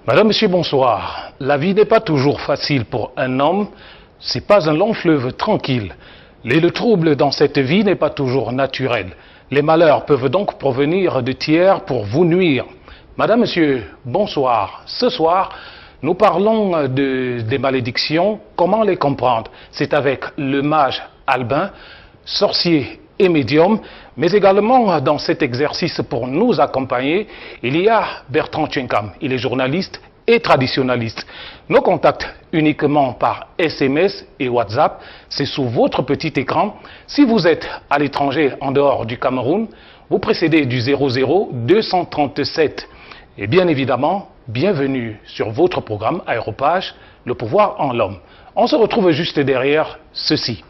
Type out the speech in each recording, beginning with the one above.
Madame, Monsieur, bonsoir. La vie n'est pas toujours facile pour un homme, c'est pas un long fleuve tranquille. Le trouble dans cette vie n'est pas toujours naturel. Les malheurs peuvent donc provenir de tiers pour vous nuire. Madame, Monsieur, bonsoir. Ce soir, nous parlons des malédictions, comment les comprendre. C'est avec le mage Albin, sorcier et médium, mais également dans cet exercice pour nous accompagner, il y a Bertrand Tchenkam, il est journaliste et traditionnaliste. Nos contacts uniquement par SMS et WhatsApp, c'est sous votre petit écran. Si vous êtes à l'étranger en dehors du Cameroun, vous précédez du 00 237. Et bien évidemment, bienvenue sur votre programme Aéropage, le pouvoir en l'homme. On se retrouve juste derrière ceci.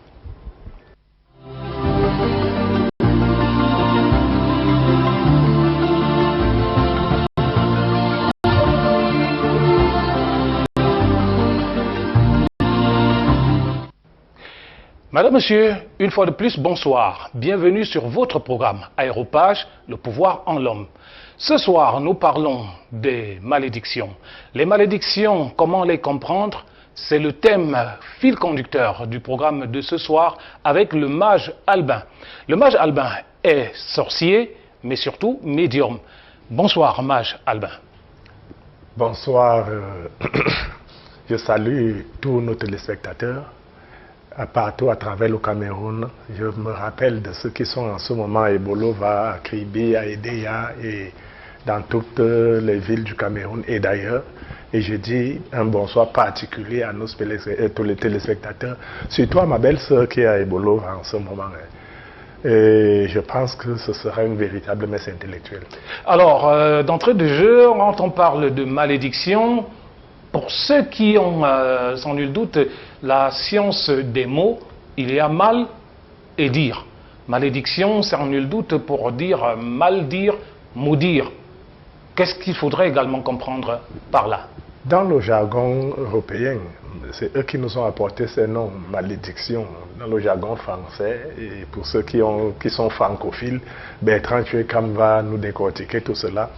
Madame, Monsieur, une fois de plus, bonsoir. Bienvenue sur votre programme Aéropage, le pouvoir en l'homme. Ce soir, nous parlons des malédictions. Les malédictions, comment les comprendre? C'est le thème fil conducteur du programme de ce soir avec le mage Albin. Le mage Albin est sorcier, mais surtout médium. Bonsoir, mage Albin. Bonsoir. Je salue tous nos téléspectateurs. Partout à travers le Cameroun. Je me rappelle de ceux qui sont en ce moment à Ebolova, à Kribi, à Edea et dans toutes les villes du Cameroun et d'ailleurs. Et je dis un bonsoir particulier à tous les téléspectateurs, surtout à ma belle-sœur qui est à Ebolova en ce moment. Et je pense que ce sera une véritable messe intellectuelle. Alors, d'entrée de jeu, quand on parle de malédiction, pour ceux qui ont, sans nul doute, la science des mots, il y a mal et dire. Malédiction, sans nul doute, pour dire mal dire, maudire. Qu'est-ce qu'il faudrait également comprendre par là? Dans le jargon européen, c'est eux qui nous ont apporté ces noms, malédiction. Dans le jargon français, et pour ceux qui sont francophiles, Bertrand Tchenkam va nous décortiquer tout cela.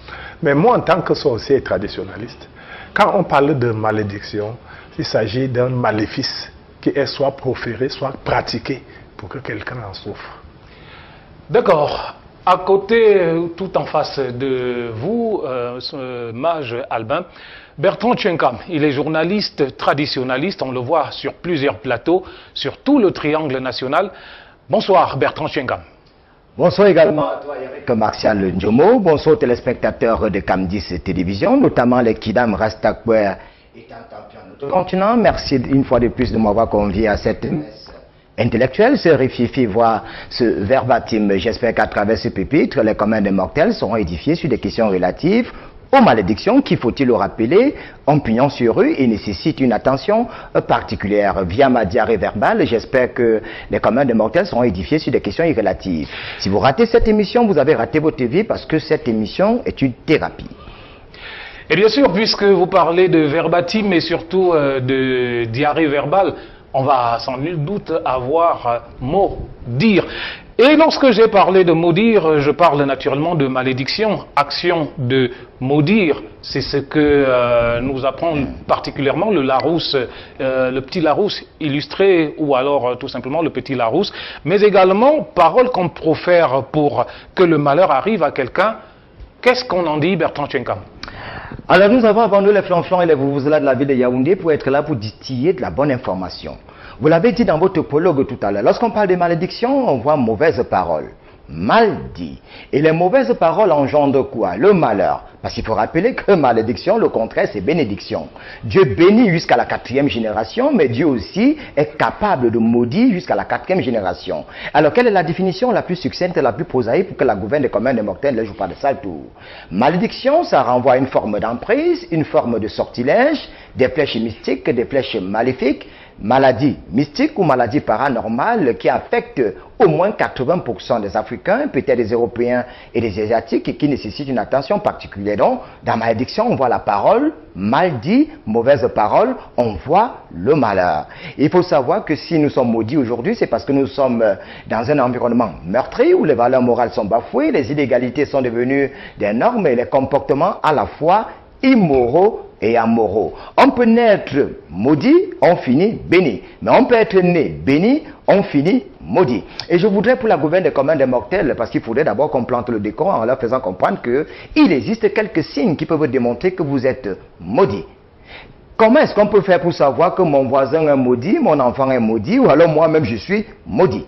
Mais moi, en tant que sorcier et traditionnaliste, quand on parle de malédiction, il s'agit d'un maléfice qui est soit proféré, soit pratiqué pour que quelqu'un en souffre. D'accord. À côté, tout en face de vous, ce mage Albin, Bertrand Tchenkam, il est journaliste traditionnaliste, on le voit sur plusieurs plateaux, sur tout le triangle national. Bonsoir Bertrand Tchenkam. Bonsoir également à toi Eric Martial Ndjomo, bonsoir aux téléspectateurs de Cam10 Télévision, notamment les Kidam Rastakwer étant en notre continent. Merci une fois de plus de m'avoir convié à cette messe intellectuelle. Ce Rififi voit ce verbatim. J'espère qu'à travers ce pupitre, les communs des mortels seront édifiés sur des questions relatives aux malédictions qui, faut-il le rappeler, ont pignon sur rue et nécessitent une attention particulière. Via ma diarrhée verbale, j'espère que les communs des mortels seront édifiés sur des questions irrelatives. Si vous ratez cette émission, vous avez raté votre vie parce que cette émission est une thérapie. Et bien sûr, puisque vous parlez de verbatim et surtout de diarrhée verbale, on va sans nul doute avoir mot dire. Et lorsque j'ai parlé de maudire, je parle naturellement de malédiction, action de maudire. C'est ce que nous apprend particulièrement le Larousse, le petit Larousse illustré, ou alors tout simplement le petit Larousse, mais également paroles qu'on profère pour que le malheur arrive à quelqu'un. Qu'est-ce qu'on en dit, Bertrand Tchenkam? Alors nous avons abandonné les flanflans et les vouvouzela de la ville de Yaoundé pour être là pour distiller de la bonne information. Vous l'avez dit dans votre prologue tout à l'heure, lorsqu'on parle de malédiction, on voit mauvaises paroles. Mal dit. Et les mauvaises paroles engendrent quoi? Le malheur. Parce qu'il faut rappeler que malédiction, le contraire, c'est bénédiction. Dieu bénit jusqu'à la 4e génération, mais Dieu aussi est capable de maudire jusqu'à la 4e génération. Alors, quelle est la définition la plus succincte et la plus prosaïque pour que la gouverne des communs des mortels ne joue pas de sale tour? Malédiction, ça renvoie à une forme d'emprise, une forme de sortilège, des flèches mystiques, des flèches maléfiques, maladie mystique ou maladie paranormale qui affecte au moins 80% des Africains, peut-être des Européens et des Asiatiques, et qui nécessitent une attention particulière. Donc, dans malédiction, on voit la parole, mal dit, mauvaise parole, on voit le malheur. Il faut savoir que si nous sommes maudits aujourd'hui, c'est parce que nous sommes dans un environnement meurtri, où les valeurs morales sont bafouées, les inégalités sont devenues des normes et les comportements à la fois immoraux et amoureux. On peut naître maudit, on finit béni. Mais on peut être né béni, on finit maudit. Et je voudrais pour la gouverne des communs des mortels, parce qu'il faudrait d'abord qu'on plante le décor en leur faisant comprendre qu'il existe quelques signes qui peuvent démontrer que vous êtes maudit. Comment est-ce qu'on peut faire pour savoir que mon voisin est maudit, mon enfant est maudit, ou alors moi-même je suis maudit?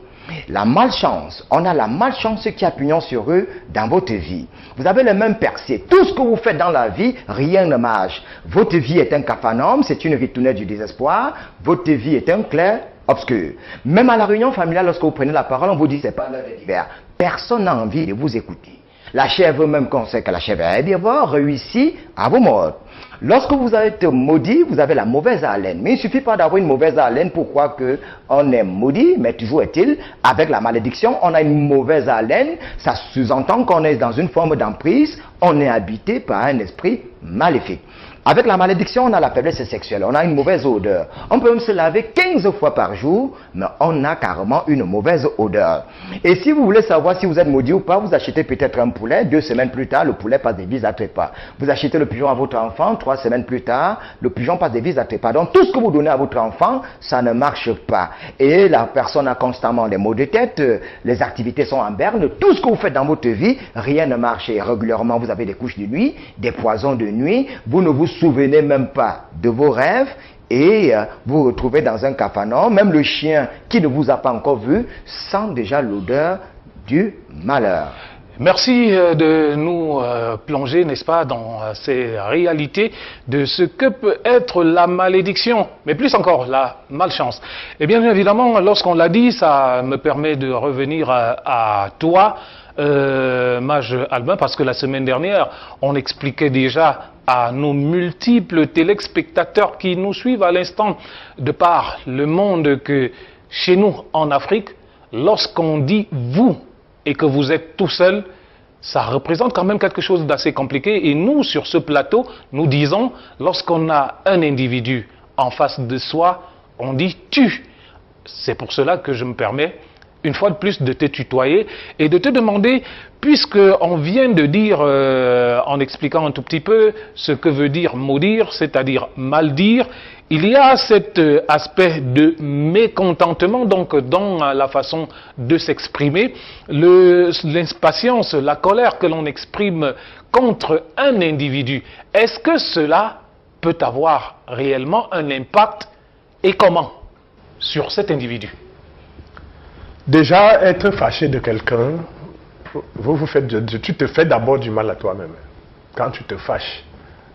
La malchance, on a la malchance qui a pignon sur eux dans votre vie. Vous avez le même percé. Tout ce que vous faites dans la vie, rien ne marche. Votre vie est un capharnaüm, c'est une ritournelle du désespoir. Votre vie est un clair obscur. Même à la réunion familiale, lorsque vous prenez la parole, on vous dit c'est pas l'heure d'hiver. Personne n'a envie de vous écouter. La chèvre même conseille que la chèvre est bien réussit à vous mordre. Lorsque vous êtes maudit, vous avez la mauvaise haleine. Mais il ne suffit pas d'avoir une mauvaise haleine pour croire qu'on est maudit, mais toujours est-il, avec la malédiction, on a une mauvaise haleine, ça sous-entend qu'on est dans une forme d'emprise, on est habité par un esprit maléfique. Avec la malédiction, on a la faiblesse sexuelle, on a une mauvaise odeur. On peut même se laver 15 fois par jour, mais on a carrément une mauvaise odeur. Et si vous voulez savoir si vous êtes maudit ou pas, vous achetez peut-être un poulet, 2 semaines plus tard, le poulet passe des vis à trépas. Vous achetez le pigeon à votre enfant, 3 semaines plus tard, le pigeon passe des vis à trépas. Donc tout ce que vous donnez à votre enfant, ça ne marche pas. Et la personne a constamment des maux de tête, les activités sont en berne, tout ce que vous faites dans votre vie, rien ne marche. Et régulièrement, vous avez des couches de nuit, des poisons de nuit, vous ne vous souvenez même pas de vos rêves et vous vous retrouvez dans un capharnaüm. Même le chien qui ne vous a pas encore vu sent déjà l'odeur du malheur. Merci de nous plonger, n'est-ce pas, dans ces réalités de ce que peut être la malédiction, mais plus encore la malchance. Et bien évidemment, lorsqu'on l'a dit, ça me permet de revenir à toi, Maj Albin, parce que la semaine dernière, on expliquait déjà à nos multiples téléspectateurs qui nous suivent à l'instant de par le monde que chez nous en Afrique, lorsqu'on dit vous et que vous êtes tout seul, ça représente quand même quelque chose d'assez compliqué. Et nous, sur ce plateau, nous disons, lorsqu'on a un individu en face de soi, on dit tu. C'est pour cela que je me permets, une fois de plus, de te tutoyer et de te demander, puisqu'on vient de dire, en expliquant un tout petit peu ce que veut dire maudire, c'est-à-dire mal dire, il y a cet aspect de mécontentement, donc dans la façon de s'exprimer, l'impatience, la colère que l'on exprime contre un individu. Est-ce que cela peut avoir réellement un impact et comment sur cet individu? Déjà, être fâché de quelqu'un, tu te fais d'abord du mal à toi-même. Quand tu te fâches,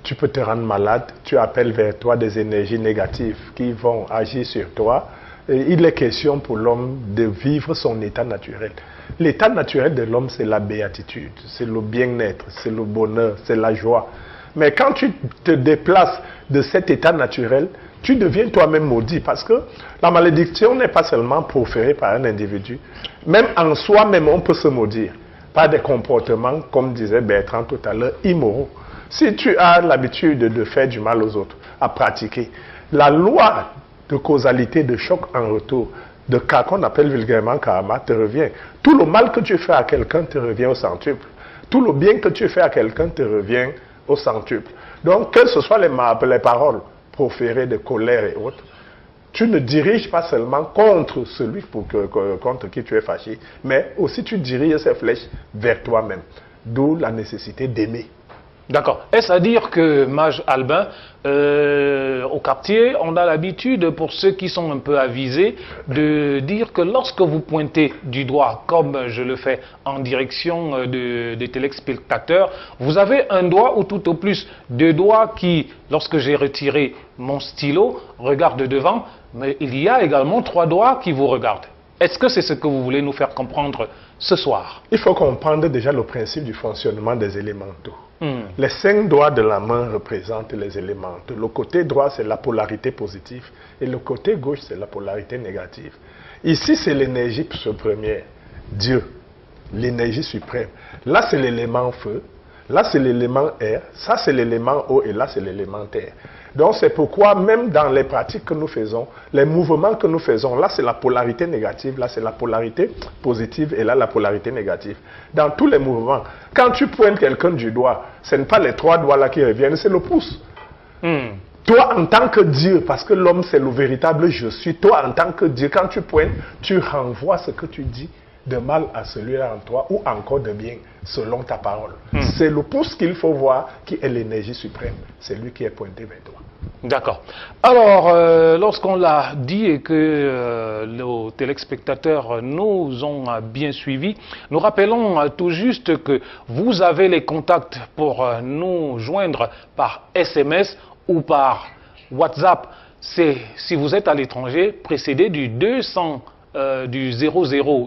tu peux te rendre malade, tu appelles vers toi des énergies négatives qui vont agir sur toi. Et il est question pour l'homme de vivre son état naturel. L'état naturel de l'homme, c'est la béatitude, c'est le bien-être, c'est le bonheur, c'est la joie. Mais quand tu te déplaces de cet état naturel, tu deviens toi-même maudit, parce que la malédiction n'est pas seulement proférée par un individu. Même en soi-même, on peut se maudire par des comportements, comme disait Bertrand tout à l'heure, immoraux. Si tu as l'habitude de faire du mal aux autres, à pratiquer, la loi de causalité, de choc en retour, de cas qu'on appelle vulgairement karma, te revient. Tout le mal que tu fais à quelqu'un te revient au centuple. Tout le bien que tu fais à quelqu'un te revient au centuple. Donc, que ce soit les paroles proférées de colère et autres, tu ne diriges pas seulement contre celui contre qui tu es fâché, mais aussi tu diriges ces flèches vers toi-même. D'où la nécessité d'aimer. D'accord. Est-ce à dire que, Maj Albin, au quartier, on a l'habitude, pour ceux qui sont un peu avisés, de dire que lorsque vous pointez du doigt, comme je le fais en direction des téléspectateurs, vous avez un doigt ou tout au plus 2 doigts qui, lorsque j'ai retiré mon stylo, regardent devant, mais il y a également 3 doigts qui vous regardent. Est-ce que c'est ce que vous voulez nous faire comprendre ce soir? Il faut comprendre déjà le principe du fonctionnement des élémentaux. Les 5 doigts de la main représentent les élémentaux. Le côté droit, c'est la polarité positive et le côté gauche, c'est la polarité négative. Ici, c'est l'énergie première, Dieu, l'énergie suprême. Là, c'est l'élément feu, là, c'est l'élément air, ça, c'est l'élément eau et là, c'est l'élément terre. Donc, c'est pourquoi, même dans les pratiques que nous faisons, les mouvements que nous faisons, là, c'est la polarité négative, là, c'est la polarité positive et là, la polarité négative. Dans tous les mouvements, quand tu pointes quelqu'un du doigt, ce n'est pas les 3 doigts là qui reviennent, c'est le pouce. Toi, en tant que Dieu, parce que l'homme, c'est le véritable je suis, toi, en tant que Dieu, quand tu pointes, tu renvoies ce que tu dis de mal à celui-là en toi, ou encore de bien, selon ta parole. C'est le pouce qu'il faut voir, qui est l'énergie suprême. C'est lui qui est pointé vers toi. D'accord. Alors, lorsqu'on l'a dit et que nos téléspectateurs nous ont bien suivis, nous rappelons tout juste que vous avez les contacts pour nous joindre par SMS ou par WhatsApp. C'est, si vous êtes à l'étranger, précédé du 00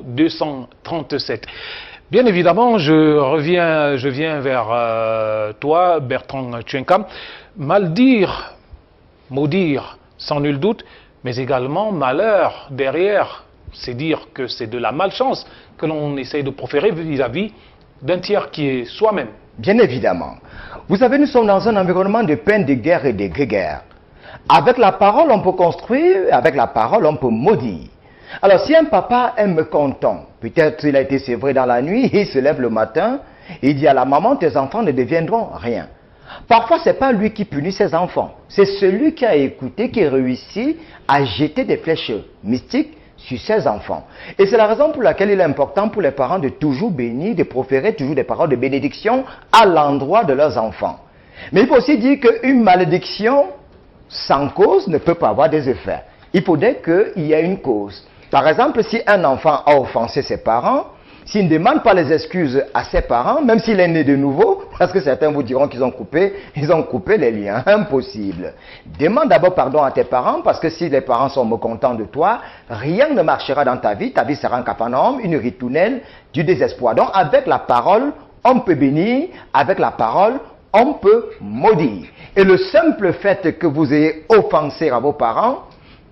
237. Bien évidemment, je viens vers toi, Bertrand Tchenkam. Maldire, maudire, sans nul doute, mais également malheur derrière. C'est dire que c'est de la malchance que l'on essaye de proférer vis-à-vis d'un tiers qui est soi-même. Bien évidemment. Vous savez, nous sommes dans un environnement de peine, de guerre et de guerre. Avec la parole, on peut construire, avec la parole, on peut maudire. Alors, si un papa est mécontent, peut-être il a été sévré dans la nuit, il se lève le matin, il dit à la maman, tes enfants ne deviendront rien. Parfois, ce n'est pas lui qui punit ses enfants, c'est celui qui a écouté, qui réussit à jeter des flèches mystiques sur ses enfants. Et c'est la raison pour laquelle il est important pour les parents de toujours bénir, de proférer toujours des paroles de bénédiction à l'endroit de leurs enfants. Mais il faut aussi dire qu'une malédiction sans cause ne peut pas avoir des effets. Il faudrait qu'il y ait une cause. Par exemple, si un enfant a offensé ses parents, s'il ne demande pas les excuses à ses parents, même s'il est né de nouveau, parce que certains vous diront qu'ils ont coupé les liens, impossible. Demande d'abord pardon à tes parents, parce que si les parents sont mécontents de toi, rien ne marchera dans ta vie sera un capharnaüm, une ritournelle du désespoir. Donc avec la parole, on peut bénir, avec la parole, on peut maudire. Et le simple fait que vous ayez offensé à vos parents,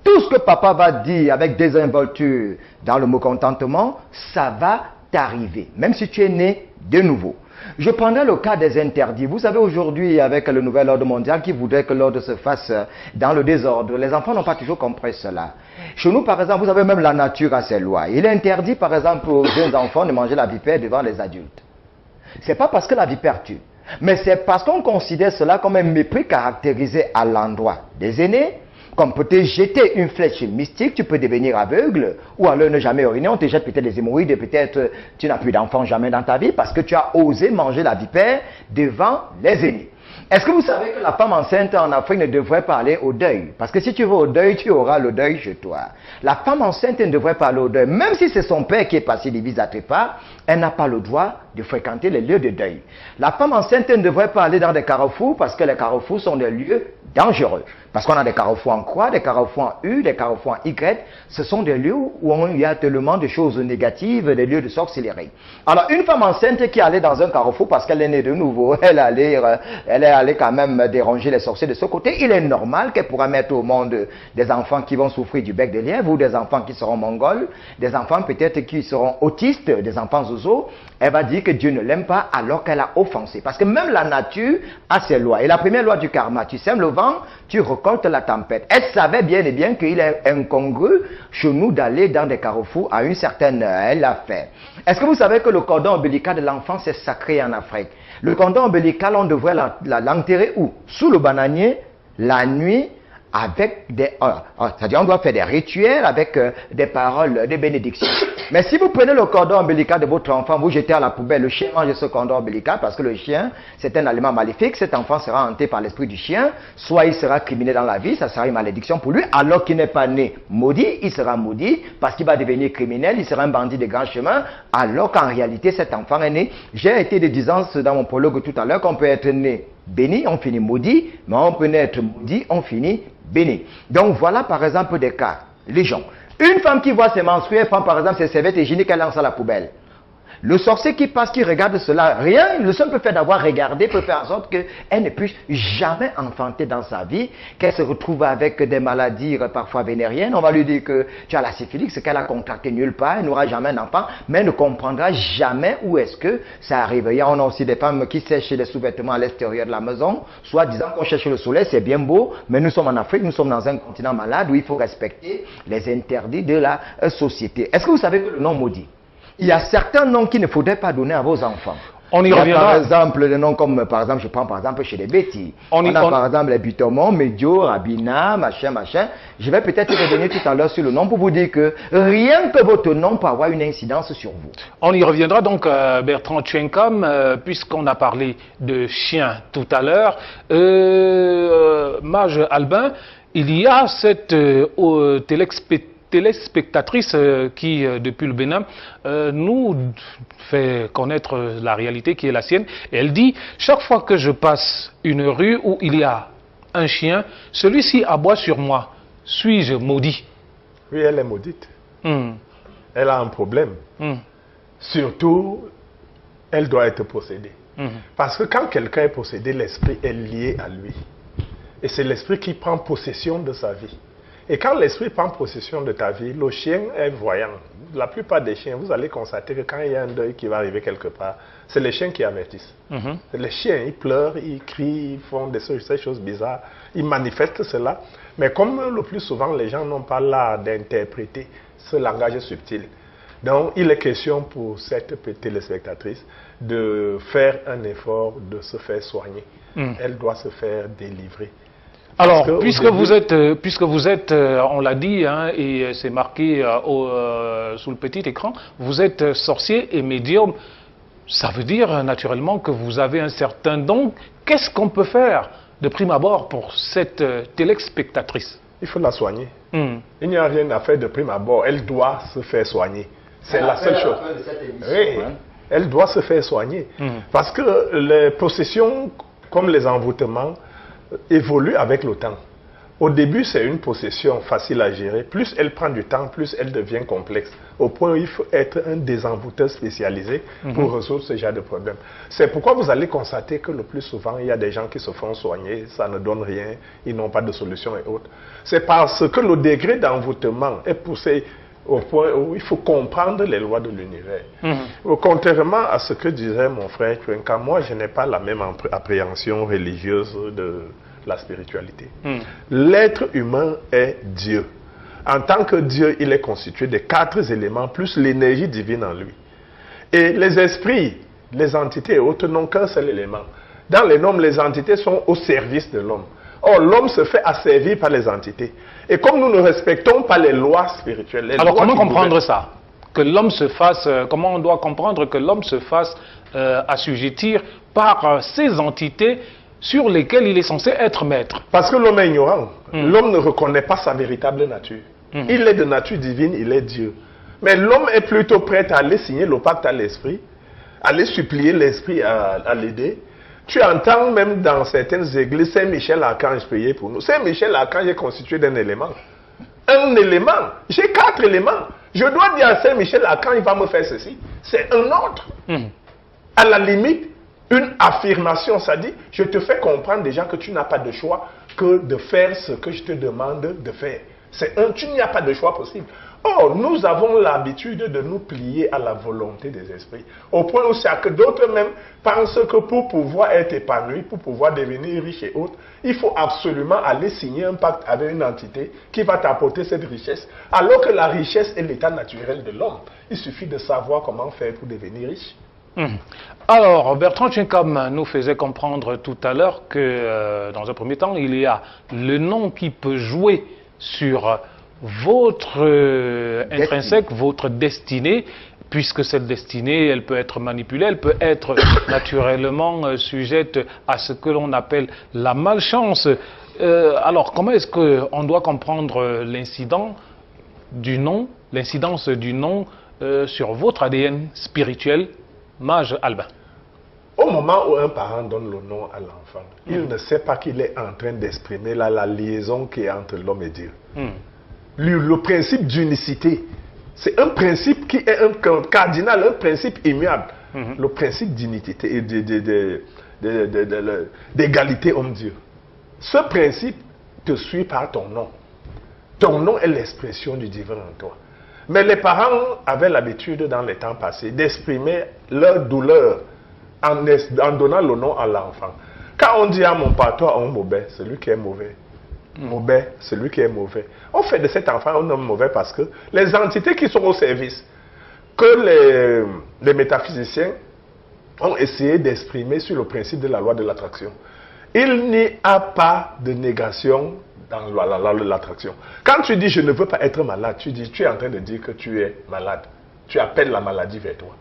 tout ce que papa va dire avec désinvolture dans le mécontentement, ça va t'arriver, même si tu es né de nouveau. Je prendrai le cas des interdits. Vous savez, aujourd'hui, avec le nouvel ordre mondial qui voudrait que l'ordre se fasse dans le désordre, les enfants n'ont pas toujours compris cela. Chez nous, par exemple, vous avez même la nature à ses lois. Il est interdit, par exemple, aux jeunes enfants de manger la vipère devant les adultes. Ce n'est pas parce que la vipère tue, mais c'est parce qu'on considère cela comme un mépris caractérisé à l'endroit des aînés. Comme peut te jeter une flèche mystique, tu peux devenir aveugle, ou alors ne jamais uriner, on te jette peut-être des hémorroïdes, peut-être tu n'as plus d'enfant jamais dans ta vie, parce que tu as osé manger la vipère devant les aînés. Est-ce que vous savez que la femme enceinte en Afrique ne devrait pas aller au deuil? Parce que si tu vas au deuil, tu auras le deuil chez toi. La femme enceinte ne devrait pas aller au deuil. Même si c'est son père qui est passé des vies à trépas, elle n'a pas le droit de fréquenter les lieux de deuil. La femme enceinte ne devrait pas aller dans des carrefours parce que les carrefours sont des lieux dangereux. Parce qu'on a des carrefours en croix, des carrefours en U, des carrefours en Y. Ce sont des lieux où il y a tellement de choses négatives, des lieux de sorcellerie. Alors, une femme enceinte qui allait dans un carrefour parce qu'elle est née de nouveau, elle est allée quand même déranger les sorciers de ce côté. Il est normal qu'elle pourra mettre au monde des enfants qui vont souffrir du bec de lièvre ou des enfants qui seront mongols, des enfants peut-être qui seront autistes, des enfants zozo. Elle va dire que Dieu ne l'aime pas alors qu'elle a offensé. Parce que même la nature a ses lois. Et la première loi du karma, tu sèmes le vent, tu récoltes la tempête. Elle savait bien et bien qu'il est incongru chez nous d'aller dans des carrefours à une certaine heure. Elle l'a fait. Est-ce que vous savez que le cordon ombilical de l'enfant, c'est sacré en Afrique? Le cordon ombilical, on devrait l'enterrer où? Sous le bananier, la nuit, avec des... c'est-à-dire on doit faire des rituels avec des paroles, des bénédictions. Mais si vous prenez le cordon ombilical de votre enfant, vous jetez à la poubelle, le chien mange ce cordon ombilical parce que le chien, c'est un aliment maléfique, cet enfant sera hanté par l'esprit du chien, soit il sera criminel dans la vie, ça sera une malédiction pour lui, alors qu'il n'est pas né maudit, il sera maudit parce qu'il va devenir criminel, il sera un bandit de grand chemin, alors qu'en réalité cet enfant est né. J'ai été de disance dans mon prologue tout à l'heure qu'on peut être né béni, on finit maudit, mais on peut naître maudit, on finit béni. Donc voilà par exemple des cas, légion. Une femme qui voit ses menstrues, prend par exemple ses serviettes hygiéniques, elle lance à la poubelle. Le sorcier qui passe, qui regarde cela, rien, le simple fait d'avoir regardé peut faire en sorte qu'elle ne puisse jamais enfanter dans sa vie, qu'elle se retrouve avec des maladies parfois vénériennes. On va lui dire que tu as la syphilis, qu'elle a contracté nulle part, elle n'aura jamais d'enfant, mais elle ne comprendra jamais où est-ce que ça arrive. On a aussi des femmes qui sèchent les sous-vêtements à l'extérieur de la maison, soit disant qu'on cherche le soleil, c'est bien beau, mais nous sommes en Afrique, nous sommes dans un continent malade où il faut respecter les interdits de la société. Est-ce que vous savez que le nom maudit? Il y a certains noms qu'il ne faudrait pas donner à vos enfants. On y Il y a reviendra. par exemple des noms comme, par exemple, je prends par exemple chez les Betty. On a par exemple les Butomon, Medio, Rabina, machin. Je vais peut-être revenir tout à l'heure sur le nom pour vous dire que rien que votre nom peut avoir une incidence sur vous. On y reviendra donc, Bertrand Tchenkam, puisqu'on a parlé de chien tout à l'heure. Mage Albin, il y a cette téléspectatrice qui, depuis le Bénin, nous fait connaître la réalité qui est la sienne. Et elle dit, chaque fois que je passe une rue où il y a un chien, celui-ci aboie sur moi. Suis-je maudit? Oui, elle est maudite. Elle a un problème. Surtout, elle doit être possédée. Parce que quand quelqu'un est possédé, l'esprit est lié à lui. Et c'est l'esprit qui prend possession de sa vie. Et quand l'esprit prend possession de ta vie, le chien est voyant. La plupart des chiens, vous allez constater que quand il y a un deuil qui va arriver quelque part, c'est les chiens qui avertissent. Les chiens, ils pleurent, ils crient, ils font ces choses bizarres, ils manifestent cela. Mais comme le plus souvent, les gens n'ont pas l'art d'interpréter ce langage subtil. Donc, il est question pour cette téléspectatrice de faire un effort, de se faire soigner. Elle doit se faire délivrer. Alors, puisque vous êtes, on l'a dit, hein, et c'est marqué sous le petit écran, vous êtes sorcier et médium, ça veut dire naturellement que vous avez un certain don. Qu'est-ce qu'on peut faire de prime abord pour cette téléspectatrice? Il faut la soigner. Il n'y a rien à faire de prime abord, elle doit se faire soigner. C'est la seule chose. Oui, elle doit se faire soigner. Parce que les possessions, comme les envoûtements, évolue avec le temps. Au début, c'est une possession facile à gérer. Plus elle prend du temps, plus elle devient complexe. Au point où il faut être un désenvoûteur spécialisé pour résoudre ce genre de problème. C'est pourquoi vous allez constater que le plus souvent, il y a des gens qui se font soigner, ça ne donne rien, ils n'ont pas de solution et autres. C'est parce que le degré d'envoûtement est poussé au point où il faut comprendre les lois de l'univers. Contrairement à ce que disait mon frère Twenka, moi je n'ai pas la même appréhension religieuse de la spiritualité. L'être humain est Dieu. En tant que Dieu, il est constitué de 4 éléments plus l'énergie divine en lui. Et les esprits, les entités et autres n'ont qu'un seul élément. Dans les noms, les entités sont au service de l'homme. Or, l'homme se fait asservir par les entités. Et comme nous ne respectons pas les lois spirituelles... Alors, comment comprendre ça? Que l'homme se fasse... comment on doit comprendre que l'homme se fasse assujettir par ces entités sur lesquelles il est censé être maître? Parce que l'homme est ignorant. L'homme ne reconnaît pas sa véritable nature. Il est de nature divine, il est Dieu. Mais l'homme est plutôt prêt à aller signer le pacte à l'esprit, aller supplier l'esprit à l'aider. Tu entends même dans certaines églises Saint-Michel Archange prier pour nous. Saint-Michel Archange est constitué d'un élément. Un élément. J'ai 4 éléments. Je dois dire à Saint-Michel Archange, il va me faire ceci. C'est un autre. À la limite, une affirmation, ça dit, je te fais comprendre déjà que tu n'as pas de choix que de faire ce que je te demande de faire. Tu n'y as pas de choix possible. Or, nous avons l'habitude de nous plier à la volonté des esprits. Au point où c'est que d'autres même pensent que pour pouvoir être épanoui, pour pouvoir devenir riche et autres, il faut absolument aller signer un pacte avec une entité qui va t'apporter cette richesse. Alors que la richesse est l'état naturel de l'homme. Il suffit de savoir comment faire pour devenir riche. Alors, Bertrand Tchenkam nous faisait comprendre tout à l'heure que, dans un premier temps, il y a le nom qui peut jouer sur votre intrinsèque, votre destinée, puisque cette destinée, elle peut être manipulée, elle peut être naturellement sujette à ce que l'on appelle la malchance. Alors, comment est-ce qu'on doit comprendre l'incidence du nom sur votre ADN spirituel, Mage Albin? Au moment où un parent donne le nom à l'enfant, il ne sait pas qu'il est en train d'exprimer la liaison qui est entre l'homme et Dieu. Le principe d'unicité, c'est un principe qui est un cardinal, un principe immuable. Le principe d'unité et d'égalité homme-Dieu. Ce principe te suit par ton nom. Ton nom est l'expression du divin en toi. Mais les parents avaient l'habitude dans les temps passés d'exprimer leur douleur en donnant le nom à l'enfant. Quand on dit à mon patois, on mauvais, celui qui est mauvais. Mauvais, celui qui est mauvais. On fait de cet enfant un homme mauvais parce que les entités qui sont au service, que les métaphysiciens ont essayé d'exprimer sur le principe de la loi de l'attraction. Il n'y a pas de négation dans la loi de l'attraction. Quand tu dis « je ne veux pas être malade », tu es en train de dire que tu es malade. Tu appelles la maladie vers toi.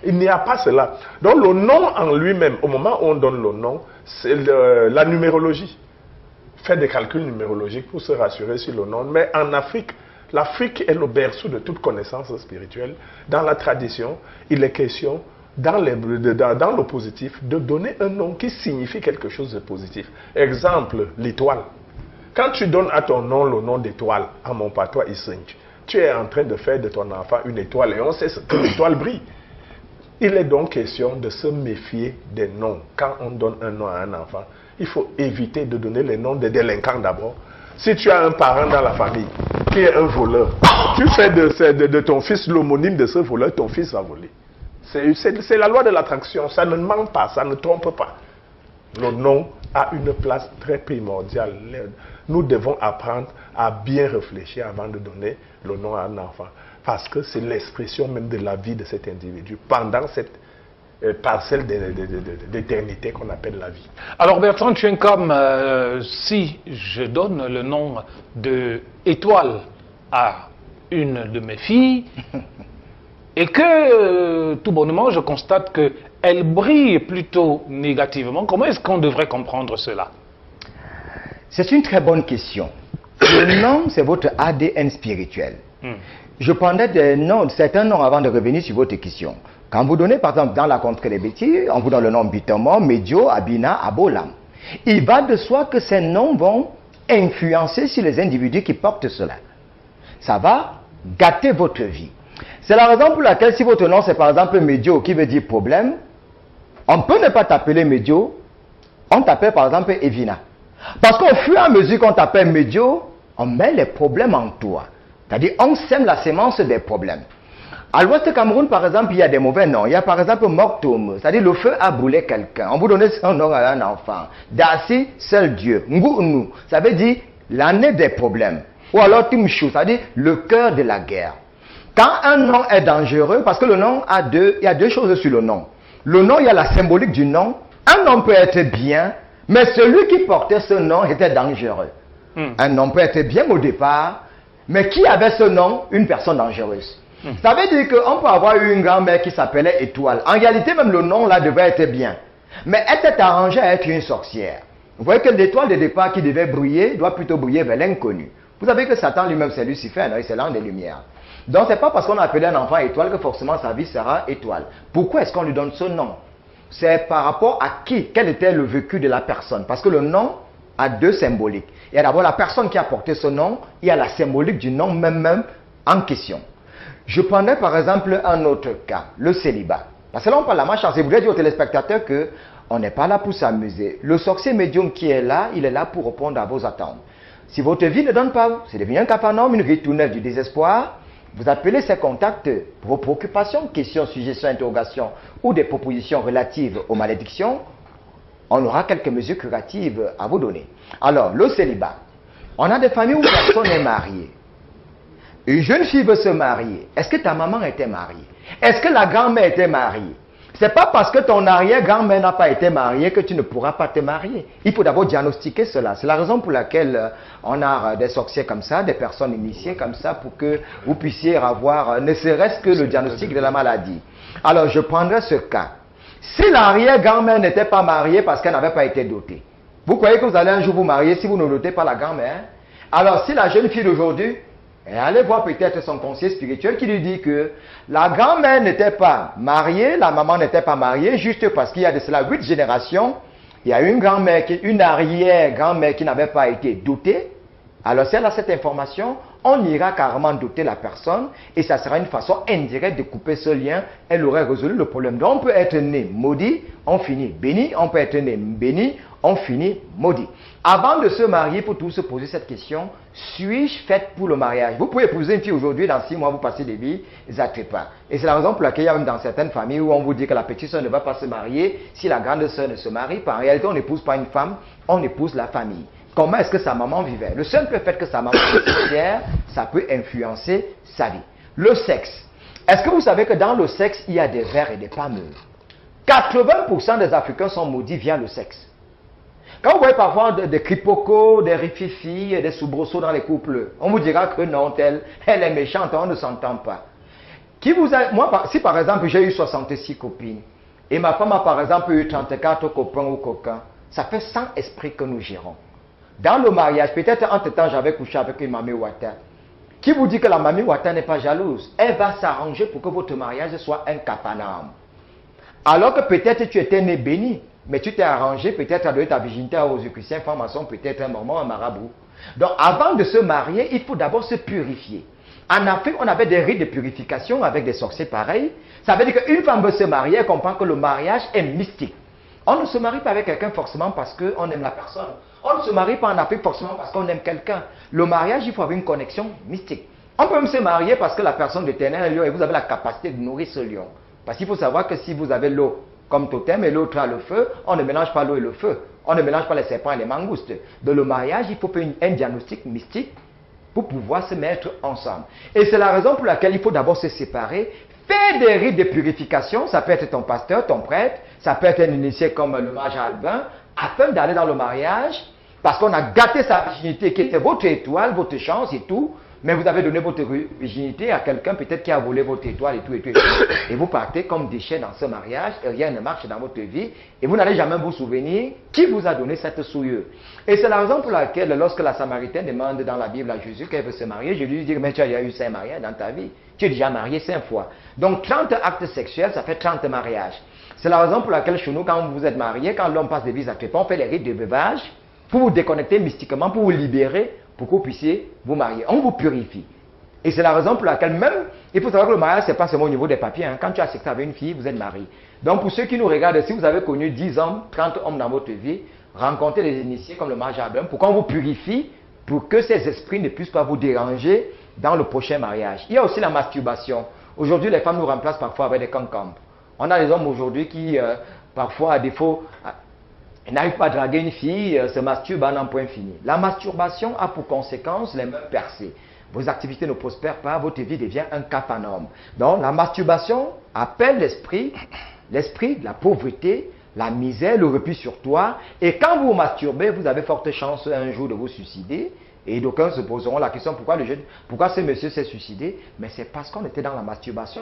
Il n'y a pas cela. Donc le nom en lui-même, au moment où on donne le nom, c'est la numérologie. Faire des calculs numérologiques pour se rassurer sur le nom. Mais en Afrique, l'Afrique est le berceau de toute connaissance spirituelle. Dans la tradition, il est question, dans le positif, de donner un nom qui signifie quelque chose de positif. Exemple, l'étoile. Quand tu donnes à ton nom le nom d'étoile, à mon patois Isenj, tu es en train de faire de ton enfant une étoile et on sait que l'étoile brille. Il est donc question de se méfier des noms. Quand on donne un nom à un enfant, il faut éviter de donner les noms des délinquants d'abord. Si tu as un parent dans la famille qui est un voleur, tu fais de ton fils l'homonyme de ce voleur, ton fils va voler. C'est la loi de l'attraction, ça ne ment pas, ça ne trompe pas. Le nom a une place très primordiale. Nous devons apprendre à bien réfléchir avant de donner le nom à un enfant. Parce que c'est l'expression même de la vie de cet individu pendant cette parcelle d'éternité qu'on appelle la vie. Alors Bertrand Tchenkam, si je donne le nom de Étoile à une de mes filles et que tout bonnement je constate qu'elle brille plutôt négativement, comment est-ce qu'on devrait comprendre cela? C'est une très bonne question. Le nom, c'est votre ADN spirituel. Je prendrais certains noms avant de revenir sur votre question. Quand vous donnez, par exemple, dans la contrée des bêtises, on vous donne le nom Bitomo, Medio, Abina, Abolam. Il va de soi que ces noms vont influencer sur les individus qui portent cela. Ça va gâter votre vie. C'est la raison pour laquelle, si votre nom c'est par exemple Medio, qui veut dire problème, on peut ne pas t'appeler Medio, on t'appelle par exemple Evina. Parce qu'au fur et à mesure qu'on t'appelle Medio, on met les problèmes en toi. C'est-à-dire, on sème la sémence des problèmes. À l'ouest du Cameroun, par exemple, il y a des mauvais noms. Il y a par exemple Moktoum, c'est-à-dire le feu a brûlé quelqu'un. On vous donne son nom à un enfant. Dasi, seul Dieu. Ngounou, ça veut dire l'année des problèmes. Ou alors Timchou, c'est-à-dire le cœur de la guerre. Quand un nom est dangereux, parce que le nom il y a deux choses sur le nom. Le nom, il y a la symbolique du nom. Un nom peut être bien, mais celui qui portait ce nom était dangereux. Un nom peut être bien au départ, mais qui avait ce nom? Une personne dangereuse. Ça veut dire qu'on peut avoir eu une grand-mère qui s'appelait Étoile. En réalité, même le nom là devait être bien. Mais elle était arrangée à être une sorcière. Vous voyez que l'étoile de départ qui devait briller, doit plutôt briller vers l'inconnu. Vous savez que Satan lui-même, c'est Lucifer, c'est l'ange des lumières. Donc, ce n'est pas parce qu'on a appelé un enfant Étoile que forcément sa vie sera étoile. Pourquoi est-ce qu'on lui donne ce nom? C'est par rapport à qui? Quel était le vécu de la personne? Parce que le nom a deux symboliques. Il y a d'abord la personne qui a porté ce nom, il y a la symbolique du nom même en question. Je prendrais par exemple un autre cas, le célibat. Parce que là on parle de la malchance. Et je voudrais dire aux téléspectateurs qu'on n'est pas là pour s'amuser. Le sorcier médium qui est là, il est là pour répondre à vos attentes. Si votre vie ne donne pas, c'est devenu un capharnaüm, une vie tunnel du désespoir, vous appelez ces contacts pour vos préoccupations, questions, suggestions, interrogations ou des propositions relatives aux malédictions, on aura quelques mesures curatives à vous donner. Alors, le célibat. On a des familles où personne n'est marié. Une jeune fille veut se marier. Est-ce que ta maman était mariée? Est-ce que la grand-mère était mariée? Ce n'est pas parce que ton arrière-grand-mère n'a pas été mariée que tu ne pourras pas te marier. Il faut d'abord diagnostiquer cela. C'est la raison pour laquelle on a des sorciers comme ça, des personnes initiées comme ça, pour que vous puissiez avoir ne serait-ce que le diagnostic de la maladie. Alors, je prendrai ce cas. Si l'arrière-grand-mère n'était pas mariée parce qu'elle n'avait pas été dotée, vous croyez que vous allez un jour vous marier si vous ne dotez pas la grand-mère? Alors, si la jeune fille d'aujourd'hui, et allez voir peut-être son conseiller spirituel qui lui dit que la grand-mère n'était pas mariée, la maman n'était pas mariée, juste parce qu'il y a de cela 8 générations, il y a une grand-mère, une arrière-grand-mère qui n'avait pas été dotée. Alors si elle a cette information, on ira carrément doter la personne et ça sera une façon indirecte de couper ce lien. Elle aurait résolu le problème. Donc on peut être né maudit, on finit béni. On peut être né béni, on finit maudit. Avant de se marier, pour tous se poser cette question, suis-je faite pour le mariage? Vous pouvez épouser une fille aujourd'hui, dans 6 mois, vous passez des vies, pas. Et c'est la raison pour laquelle il y a même dans certaines familles où on vous dit que la petite soeur ne va pas se marier si la grande soeur ne se marie pas. En réalité, on n'épouse pas une femme, on épouse la famille. Comment est-ce que sa maman vivait? Le seul fait que sa maman soit fière, ça peut influencer sa vie. Le sexe. Est-ce que vous savez que dans le sexe, il y a des vers et des pas mûrs? 80% des Africains sont maudits via le sexe. Quand vous voyez parfois des cripocos, des rififi, des soubresauts dans les couples, on vous dira que non, elle est méchante, on ne s'entend pas. Moi, si par exemple j'ai eu 66 copines, et ma femme a par exemple eu 34 copains ou coquins, ça fait 100 esprits que nous gérons. Dans le mariage, peut-être entre-temps j'avais couché avec une mamie Ouatta. Qui vous dit que la mamie Ouatta n'est pas jalouse? Elle va s'arranger pour que votre mariage soit un capanam. Alors que peut-être tu étais né béni, mais tu t'es arrangé peut-être à donner ta virginité aux Égyptiens, francs-maçons, peut-être un mormon, un marabout. Donc avant de se marier, il faut d'abord se purifier. En Afrique, on avait des rites de purification avec des sorciers pareils. Ça veut dire qu'une femme veut se marier, elle comprend que le mariage est mystique. On ne se marie pas avec quelqu'un forcément parce qu'on aime la personne. On ne se marie pas en Afrique forcément parce qu'on aime quelqu'un. Le mariage, il faut avoir une connexion mystique. On peut même se marier parce que la personne détient un lion et vous avez la capacité de nourrir ce lion. Parce qu'il faut savoir que si vous avez l'eau comme totem et l'autre a le feu, on ne mélange pas l'eau et le feu. On ne mélange pas les serpents et les mangoustes. Dans le mariage, il faut faire un diagnostic mystique pour pouvoir se mettre ensemble. Et c'est la raison pour laquelle il faut d'abord se séparer, faire des rites de purification, ça peut être ton pasteur, ton prêtre, ça peut être un initié comme le mage Albin, afin d'aller dans le mariage, parce qu'on a gâté sa virginité qui était votre étoile, votre chance et tout, mais vous avez donné votre virginité à quelqu'un peut-être qui a volé votre étoile et tout et tout et tout. Et vous partez comme déchet dans ce mariage, et rien ne marche dans votre vie, et vous n'allez jamais vous souvenir qui vous a donné cette souillure. Et c'est la raison pour laquelle, lorsque la Samaritaine demande dans la Bible à Jésus qu'elle veut se marier, je lui dis, mais tu as déjà eu 5 mariages dans ta vie. Tu es déjà marié 5 fois. Donc 30 actes sexuels, ça fait 30 mariages. C'est la raison pour laquelle chez nous, quand vous êtes marié, quand l'homme passe des vies à trépans, on fait les rites de veuvage pour vous déconnecter mystiquement, pour vous libérer, pour que vous puissiez vous marier. On vous purifie. Et c'est la raison pour laquelle même, il faut savoir que le mariage, ce n'est pas seulement au niveau des papiers. Hein. Quand tu as accepté avec une fille, vous êtes marié. Donc pour ceux qui nous regardent, si vous avez connu 10 hommes, 30 hommes dans votre vie, rencontrez des initiés comme le mage Abraham pour qu'on vous purifie, pour que ces esprits ne puissent pas vous déranger dans le prochain mariage. Il y a aussi la masturbation. Aujourd'hui, les femmes nous remplacent parfois avec des concombres. On a des hommes aujourd'hui qui, parfois, à défaut, n'arrivent pas à draguer une fille, se masturbent à un point fini. La masturbation a pour conséquence les mains percées. Vos activités ne prospèrent pas, votre vie devient un capharnaüm. Donc, la masturbation appelle l'esprit de la pauvreté, la misère, le repli sur toi. Et quand vous masturbez, vous avez forte chance un jour de vous suicider. Et d'aucuns se poseront la question, pourquoi ce monsieur s'est suicidé? Mais c'est parce qu'on était dans la masturbation.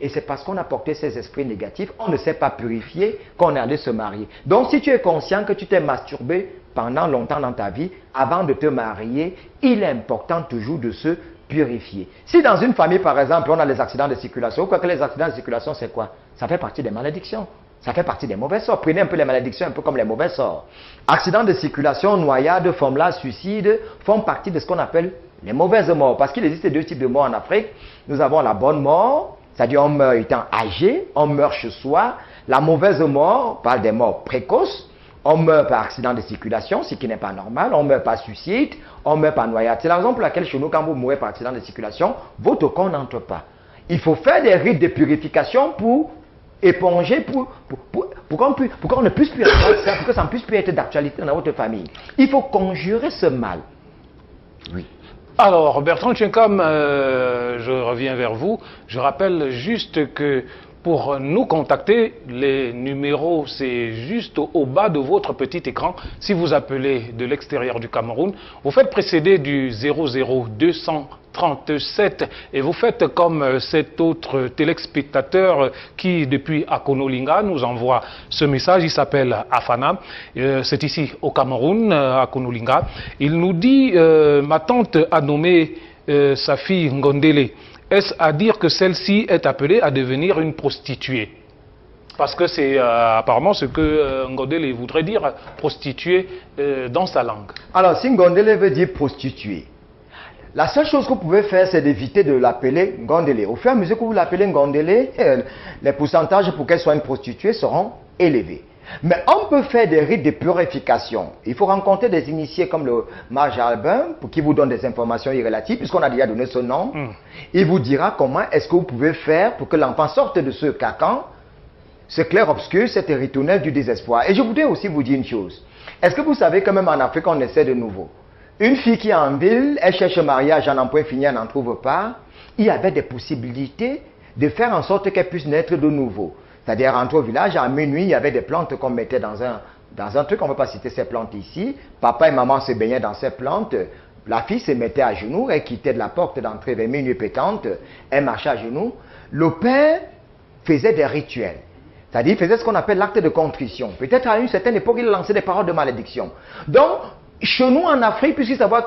Et c'est parce qu'on a porté ces esprits négatifs, on ne s'est pas purifié, qu'on est allé se marier. Donc si tu es conscient que tu t'es masturbé pendant longtemps dans ta vie, avant de te marier, il est important toujours de se purifier. Si dans une famille, par exemple, on a les accidents de circulation, quoi que les accidents de circulation, c'est quoi? Ça fait partie des malédictions. Ça fait partie des mauvais sorts. Prenez un peu les malédictions, un peu comme les mauvais sorts. Accidents de circulation, noyades, formelage, suicide, font partie de ce qu'on appelle les mauvaises morts. Parce qu'il existe 2 types de morts en Afrique. Nous avons la bonne mort, c'est-à-dire on meurt étant âgé, on meurt chez soi. La mauvaise mort, on parle des morts précoces. On meurt par accident de circulation, ce qui n'est pas normal. On meurt par suicide, on meurt par noyade. C'est la raison pour laquelle chez nous, quand vous mourrez par accident de circulation, votre corps n'entre pas. Il faut faire des rites de purification pour éponger, pour qu'on ne puisse plus être ça, pour que ça ne puisse plus être d'actualité dans votre famille. Il faut conjurer ce mal. Oui. Alors, Bertrand Tchenkam, je reviens vers vous. Je rappelle juste que pour nous contacter, les numéros, c'est juste au bas de votre petit écran. Si vous appelez de l'extérieur du Cameroun, vous faites précéder du 00237 et vous faites comme cet autre téléspectateur qui, depuis Akonolinga, nous envoie ce message. Il s'appelle Afana. C'est ici au Cameroun, à Akonolinga. Il nous dit, ma tante a nommé sa fille Ngondele. Est-ce à dire que celle-ci est appelée à devenir une prostituée? Parce que c'est apparemment ce que Ngondele voudrait dire, prostituée dans sa langue. Alors, si Ngondele veut dire prostituée, la seule chose que vous pouvez faire, c'est d'éviter de l'appeler Ngondele. Au fur et à mesure que vous l'appelez Ngondele, les pourcentages pour qu'elle soit une prostituée seront élevés. Mais on peut faire des rites de purification. Il faut rencontrer des initiés comme le mage Albin pour qu'il vous donne des informations irrélatives, puisqu'on a déjà donné ce nom. Il vous dira comment est-ce que vous pouvez faire pour que l'enfant sorte de ce carcan, ce clair-obscur, cet ritournelle du désespoir. Et je voudrais aussi vous dire une chose. Est-ce que vous savez que même en Afrique, on essaie de nouveau? Une fille qui est en ville, elle cherche un mariage, en point fini, elle n'en trouve pas. Il y avait des possibilités de faire en sorte qu'elle puisse naître de nouveau. C'est-à-dire, rentrer au village, à minuit, il y avait des plantes qu'on mettait dans un truc, on ne va pas citer ces plantes ici. Papa et maman se baignaient dans ces plantes. La fille se mettait à genoux, elle quittait de la porte d'entrée vers minuit pétante, elle marchait à genoux. Le père faisait des rituels. C'est-à-dire, il faisait ce qu'on appelle l'acte de contrition. Peut-être à une certaine époque, il lançait des paroles de malédiction. Donc, chez nous en Afrique,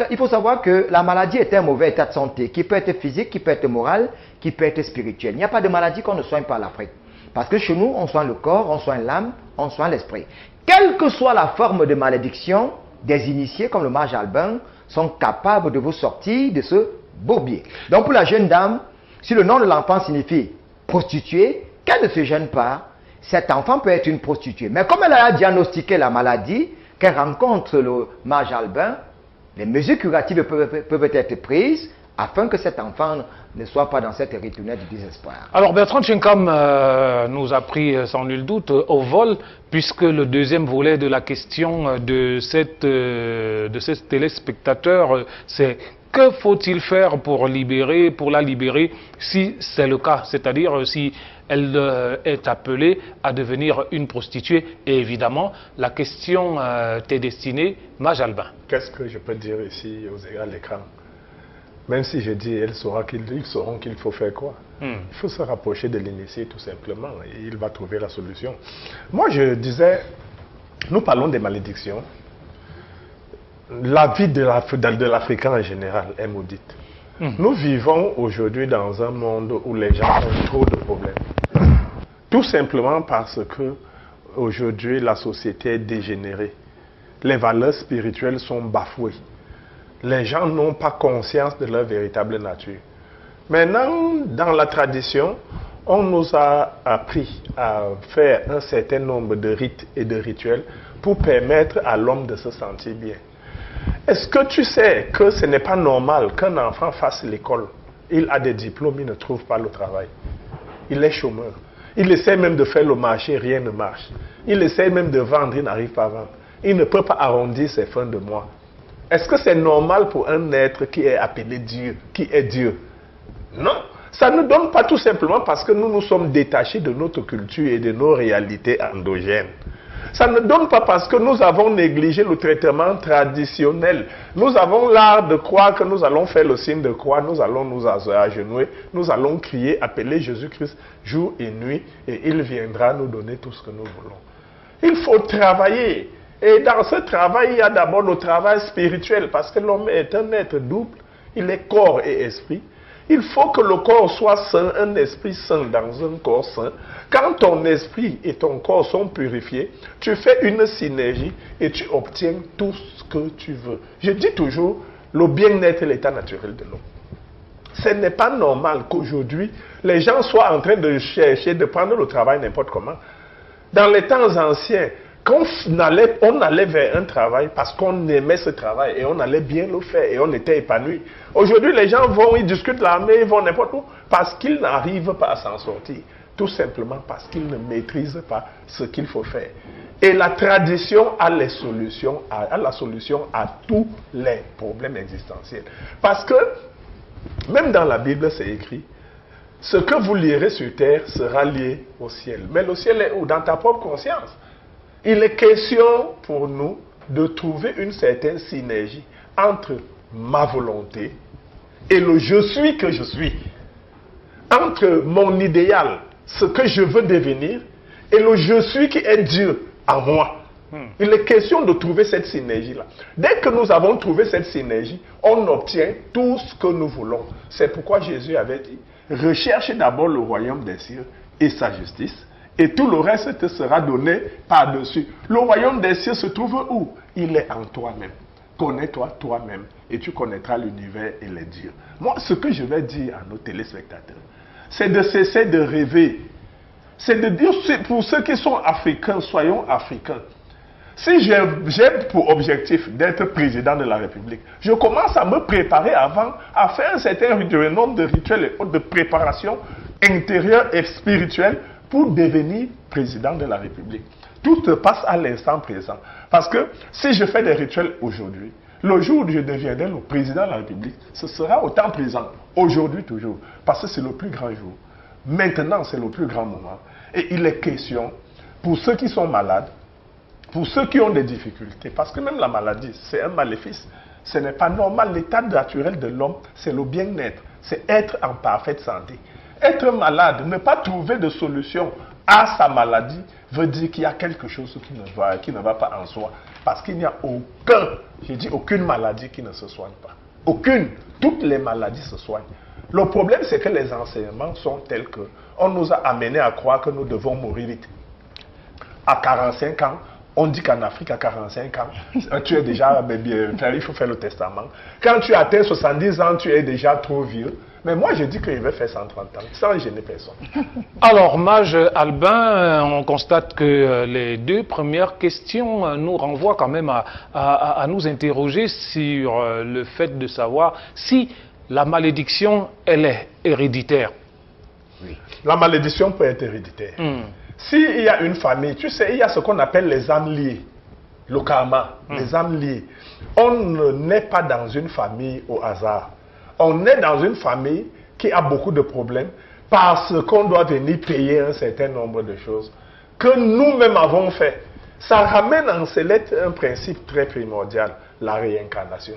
il faut savoir que la maladie est un mauvais état de santé, qui peut être physique, qui peut être moral, qui peut être spirituel. Il n'y a pas de maladie qu'on ne soigne pas à l'Afrique. Parce que chez nous, on soigne le corps, on soigne l'âme, on soigne l'esprit. Quelle que soit la forme de malédiction, des initiés comme le mage Albin sont capables de vous sortir de ce bourbier. Donc pour la jeune dame, si le nom de l'enfant signifie prostituée, qu'elle ne se gêne pas. Cet enfant peut être une prostituée. Mais comme elle a diagnostiqué la maladie, qu'elle rencontre le mage Albin, les mesures curatives peuvent être prises afin que cet enfant ne soit pas dans cette ritournelle du désespoir. Alors Bertrand Tchenkam nous a pris sans nul doute au vol, puisque le deuxième volet de la question de ce téléspectateur, c'est que faut-il faire pour la libérer si c'est le cas, c'est-à-dire si elle est appelée à devenir une prostituée. Et évidemment, la question t'est destinée, Mage Albin. Qu'est-ce que je peux dire ici aux égards de l'écran? Même si je dis, ils sauront qu'il faut faire quoi. Il faut se rapprocher de l'initié tout simplement et il va trouver la solution. Moi, je disais, nous parlons des malédictions. La vie de l'Africain en général est maudite. Nous vivons aujourd'hui dans un monde où les gens ont trop de problèmes. Tout simplement parce que aujourd'hui la société est dégénérée. Les valeurs spirituelles sont bafouées. Les gens n'ont pas conscience de leur véritable nature. Maintenant, dans la tradition, on nous a appris à faire un certain nombre de rites et de rituels pour permettre à l'homme de se sentir bien. Est-ce que tu sais que ce n'est pas normal qu'un enfant fasse l'école, il a des diplômes, il ne trouve pas le travail. Il est chômeur. Il essaie même de faire le marché, rien ne marche. Il essaie même de vendre, il n'arrive pas à vendre. Il ne peut pas arrondir ses fins de mois. Est-ce que c'est normal pour un être qui est appelé Dieu, qui est Dieu? Non. Ça ne donne pas tout simplement parce que nous nous sommes détachés de notre culture et de nos réalités endogènes. Ça ne donne pas parce que nous avons négligé le traitement traditionnel. Nous avons l'art de croire que nous allons faire le signe de croix, nous allons nous agenouiller, nous allons crier, appeler Jésus-Christ jour et nuit et il viendra nous donner tout ce que nous voulons. Il faut travailler. Et dans ce travail, il y a d'abord le travail spirituel parce que l'homme est un être double, il est corps et esprit. Il faut que le corps soit sain, un esprit sain dans un corps sain. Quand ton esprit et ton corps sont purifiés, tu fais une synergie et tu obtiens tout ce que tu veux. Je dis toujours, le bien-être est l'état naturel de l'homme. Ce n'est pas normal qu'aujourd'hui, les gens soient en train de chercher, de prendre le travail n'importe comment. Dans les temps anciens, quand on allait vers un travail parce qu'on aimait ce travail et on allait bien le faire et on était épanoui. Aujourd'hui, les gens vont, ils discutent l'armée, ils vont n'importe où parce qu'ils n'arrivent pas à s'en sortir. Tout simplement parce qu'ils ne maîtrisent pas ce qu'il faut faire. Et la tradition a la solution à tous les problèmes existentiels. Parce que, même dans la Bible, c'est écrit, ce que vous lirez sur terre sera lié au ciel. Mais le ciel est où? Dans ta propre conscience. Il est question pour nous de trouver une certaine synergie entre ma volonté et le je suis que je suis. Entre mon idéal, ce que je veux devenir, et le je suis qui est Dieu en moi. Il est question de trouver cette synergie-là. Dès que nous avons trouvé cette synergie, on obtient tout ce que nous voulons. C'est pourquoi Jésus avait dit, recherchez d'abord le royaume des cieux et sa justice, et tout le reste te sera donné par-dessus. Le royaume des cieux se trouve où? Il est en toi-même. Connais-toi toi-même et tu connaîtras l'univers et les dieux. Moi, ce que je vais dire à nos téléspectateurs, c'est de cesser de rêver. C'est de dire, pour ceux qui sont africains, soyons africains. Si j'ai pour objectif d'être président de la République, je commence à me préparer avant, à faire un certain nombre de rituels et de préparation intérieure et spirituelle pour devenir président de la République. Tout se passe à l'instant présent. Parce que si je fais des rituels aujourd'hui, le jour où je deviendrai le président de la République, ce sera au temps présent. Aujourd'hui toujours. Parce que c'est le plus grand jour. Maintenant, c'est le plus grand moment. Et il est question, pour ceux qui sont malades, pour ceux qui ont des difficultés, parce que même la maladie, c'est un maléfice. Ce n'est pas normal. L'état naturel de l'homme, c'est le bien-être. C'est être en parfaite santé. Être malade, ne pas trouver de solution à sa maladie, veut dire qu'il y a quelque chose qui ne va pas en soi. Parce qu'il n'y a aucune maladie qui ne se soigne pas. Aucune. Toutes les maladies se soignent. Le problème, c'est que les enseignements sont tels qu'on nous a amenés à croire que nous devons mourir vite. À 45 ans, on dit qu'en Afrique, à 45 ans, tu es déjà bien, il faut faire le testament. Quand tu atteins 70 ans, tu es déjà trop vieux. Mais moi, je dis qu'il veut faire 130 ans, sans gêner personne. Alors, Maj Albin, on constate que les deux premières questions nous renvoient quand même à nous interroger sur le fait de savoir si la malédiction, elle est héréditaire. Oui. La malédiction peut être héréditaire. S'il y a une famille, tu sais, il y a ce qu'on appelle les âmes liées, le karma, les âmes liées. On ne naît pas dans une famille au hasard. On est dans une famille qui a beaucoup de problèmes parce qu'on doit venir payer un certain nombre de choses que nous-mêmes avons fait. Ça ramène en sellette un principe très primordial, la réincarnation.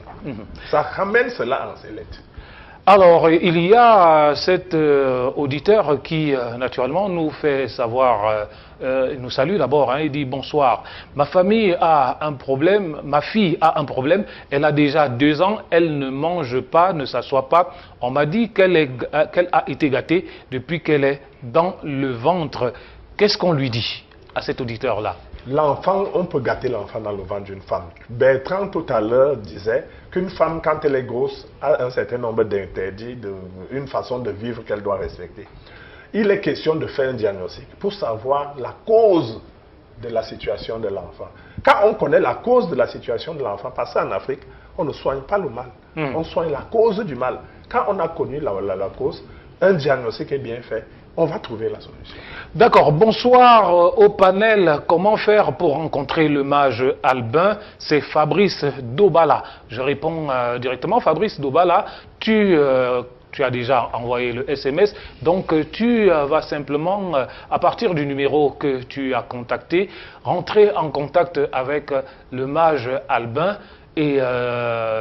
Ça ramène cela en sellette. Alors, il y a cet auditeur qui, naturellement, nous fait savoir, nous salue d'abord, il dit bonsoir. Ma famille a un problème, ma fille a un problème, elle a déjà 2 ans, elle ne mange pas, ne s'assoit pas. On m'a dit qu'elle a été gâtée depuis qu'elle est dans le ventre. Qu'est-ce qu'on lui dit à cet auditeur-là? L'enfant, on peut gâter l'enfant dans le ventre d'une femme. Bertrand, tout à l'heure, disait qu'une femme, quand elle est grosse, a un certain nombre d'interdits, une façon de vivre qu'elle doit respecter. Il est question de faire un diagnostic pour savoir la cause de la situation de l'enfant. Quand on connaît la cause de la situation de l'enfant, parce qu'en Afrique, on ne soigne pas le mal, on soigne la cause du mal. Quand on a connu la cause, un diagnostic est bien fait. On va trouver la solution. D'accord. Bonsoir au panel. Comment faire pour rencontrer le mage Albin? C'est Fabrice Dobala. Je réponds directement. Fabrice Dobala, tu as déjà envoyé le SMS. Donc, tu vas simplement, à partir du numéro que tu as contacté, rentrer en contact avec le mage Albin et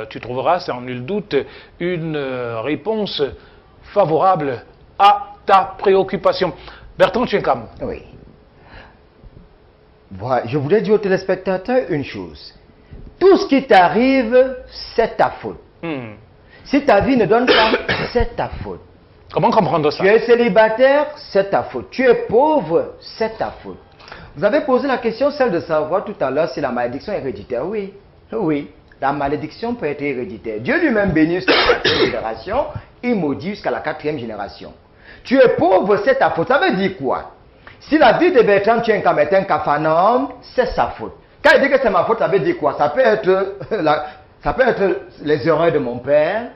tu trouveras, sans nul doute, une réponse favorable à ta préoccupation. Bertrand Tchenkam. Oui. Voilà, je voulais dire aux téléspectateurs une chose. Tout ce qui t'arrive, c'est ta faute. Si ta vie ne donne pas, c'est ta faute. Comment comprendre ça? Tu es célibataire, c'est ta faute. Tu es pauvre, c'est ta faute. Vous avez posé la question, celle de savoir tout à l'heure si la malédiction est héréditaire. Oui, oui. La malédiction peut être héréditaire. Dieu lui-même bénit jusqu'à la 4e génération, il maudit jusqu'à la 4e génération. Tu es pauvre, c'est ta faute. Ça veut dire quoi? Si la vie de Bertrand Tchenkam est un capharnaüm, c'est sa faute. Quand il dit que c'est ma faute, ça veut dire quoi? Ça peut être les erreurs de mon père,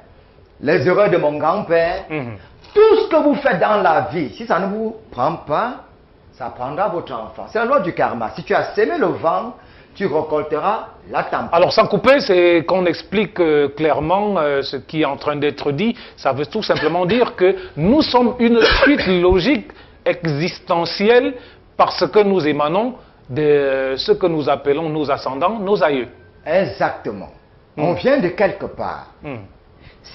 les erreurs de mon grand-père. Tout ce que vous faites dans la vie, si ça ne vous prend pas, ça prendra votre enfant. C'est la loi du karma. Si tu as semé le vent, tu récolteras la tempête. Alors, sans couper, c'est qu'on explique clairement ce qui est en train d'être dit. Ça veut tout simplement dire que nous sommes une suite logique existentielle parce que nous émanons de ce que nous appelons nos ascendants, nos aïeux. Exactement. On vient de quelque part.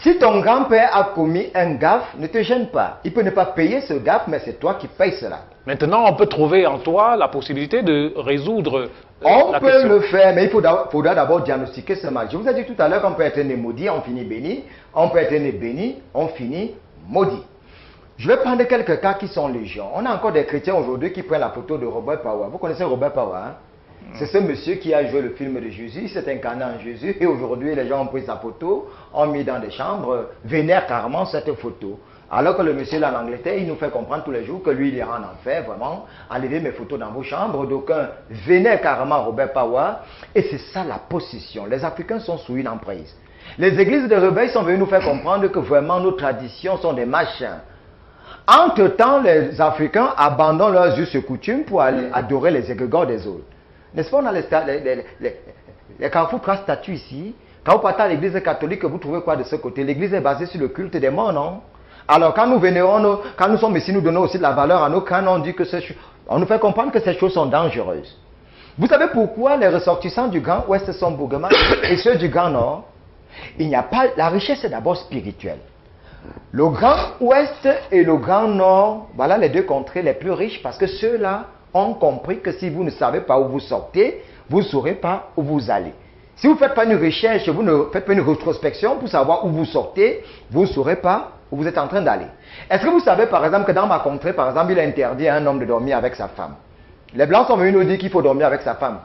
Si ton grand-père a commis un gaffe, ne te gêne pas. Il peut ne pas payer ce gaffe, mais c'est toi qui payes cela. Maintenant, on peut trouver en toi la possibilité de résoudre on la peut question. le faire, mais il faudra d'abord diagnostiquer ce mal. Je vous ai dit tout à l'heure qu'on peut être né maudit, on finit béni. On peut être né béni, on finit maudit. Je vais prendre quelques cas qui sont légion. On a encore des chrétiens aujourd'hui qui prennent la photo de Robert Power. Vous connaissez Robert Power, hein? C'est ce monsieur qui a joué le film de Jésus, il s'est incarné en Jésus et aujourd'hui les gens ont pris sa photo, ont mis dans des chambres, vénèrent carrément cette photo. Alors que le monsieur là en Angleterre, il nous fait comprendre tous les jours que lui il ira en enfer, vraiment, enlevez mes photos dans vos chambres, d'aucuns vénèrent carrément Robert Power et c'est ça la possession. Les Africains sont sous une emprise. Les églises de rebelles sont venues nous faire comprendre que vraiment nos traditions sont des machins. Entre-temps, les Africains abandonnent leurs us et coutumes pour aller adorer les égrégores des autres. N'est-ce pas, on a les carrefours 3 statues ici. Quand vous partez à l'église catholique, vous trouvez quoi de ce côté? L'église est basée sur le culte des morts, non? Alors quand nous vénérons, quand nous sommes ici, nous donnons aussi de la valeur à nos crânes, on dit que on nous fait comprendre que ces choses sont dangereuses. Vous savez pourquoi les ressortissants du Grand Ouest sont bourguemas et ceux du Grand Nord? Il n'y a pas, la richesse est d'abord spirituelle. Le Grand Ouest et le Grand Nord, voilà les deux contrées les plus riches parce que ceux-là ont compris que si vous ne savez pas où vous sortez, vous ne saurez pas où vous allez. Si vous ne faites pas une recherche, vous ne faites pas une rétrospection pour savoir où vous sortez, vous ne saurez pas où vous êtes en train d'aller. Est-ce que vous savez par exemple que dans ma contrée, par exemple, il est interdit à un homme de dormir avec sa femme? Les Blancs sont venus nous dire qu'il faut dormir avec sa femme.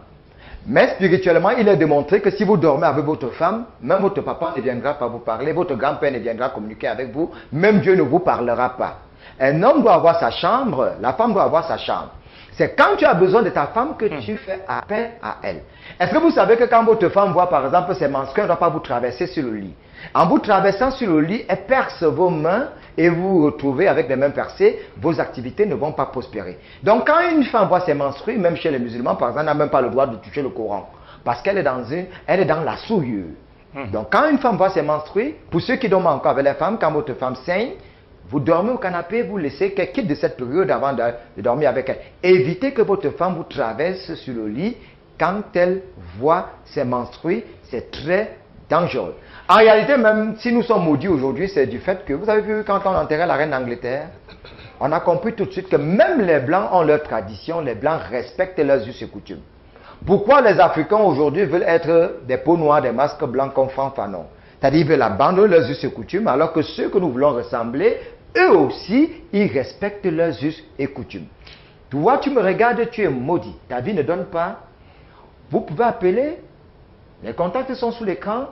Mais spirituellement, il est démontré que si vous dormez avec votre femme, même votre papa ne viendra pas vous parler, votre grand-père ne viendra communiquer avec vous, même Dieu ne vous parlera pas. Un homme doit avoir sa chambre, la femme doit avoir sa chambre. C'est quand tu as besoin de ta femme que tu fais appel à elle. Est-ce que vous savez que quand votre femme voit par exemple ses menstrues, elle ne doit pas vous traverser sur le lit. En vous traversant sur le lit, elle perce vos mains et vous vous retrouvez avec les mains percées, vos activités ne vont pas prospérer. Donc quand une femme voit ses menstrues, même chez les musulmans par exemple, elle n'a même pas le droit de toucher le Coran. Parce qu'elle est elle est dans la souillure. Donc quand une femme voit ses menstrues, pour ceux qui dorment encore avec les femmes, quand votre femme saigne, vous dormez au canapé, vous laissez qu'elle quitte de cette période avant de dormir avec elle. Évitez que votre femme vous traverse sur le lit quand elle voit ses menstrues, c'est très dangereux. En réalité, même si nous sommes maudits aujourd'hui, c'est du fait que, vous avez vu, quand on enterrait la reine d'Angleterre, on a compris tout de suite que même les Blancs ont leurs traditions, les Blancs respectent leurs us et coutumes. Pourquoi les Africains aujourd'hui veulent être des peaux noires, des masques blancs comme Fanfanon? C'est-à-dire qu'ils veulent abandonner leurs us et coutumes, alors que ceux que nous voulons ressembler, eux aussi, ils respectent leurs us et coutumes. Toi, tu me regardes, tu es maudit. Ta vie ne donne pas. Vous pouvez appeler. Les contacts sont sous l'écran.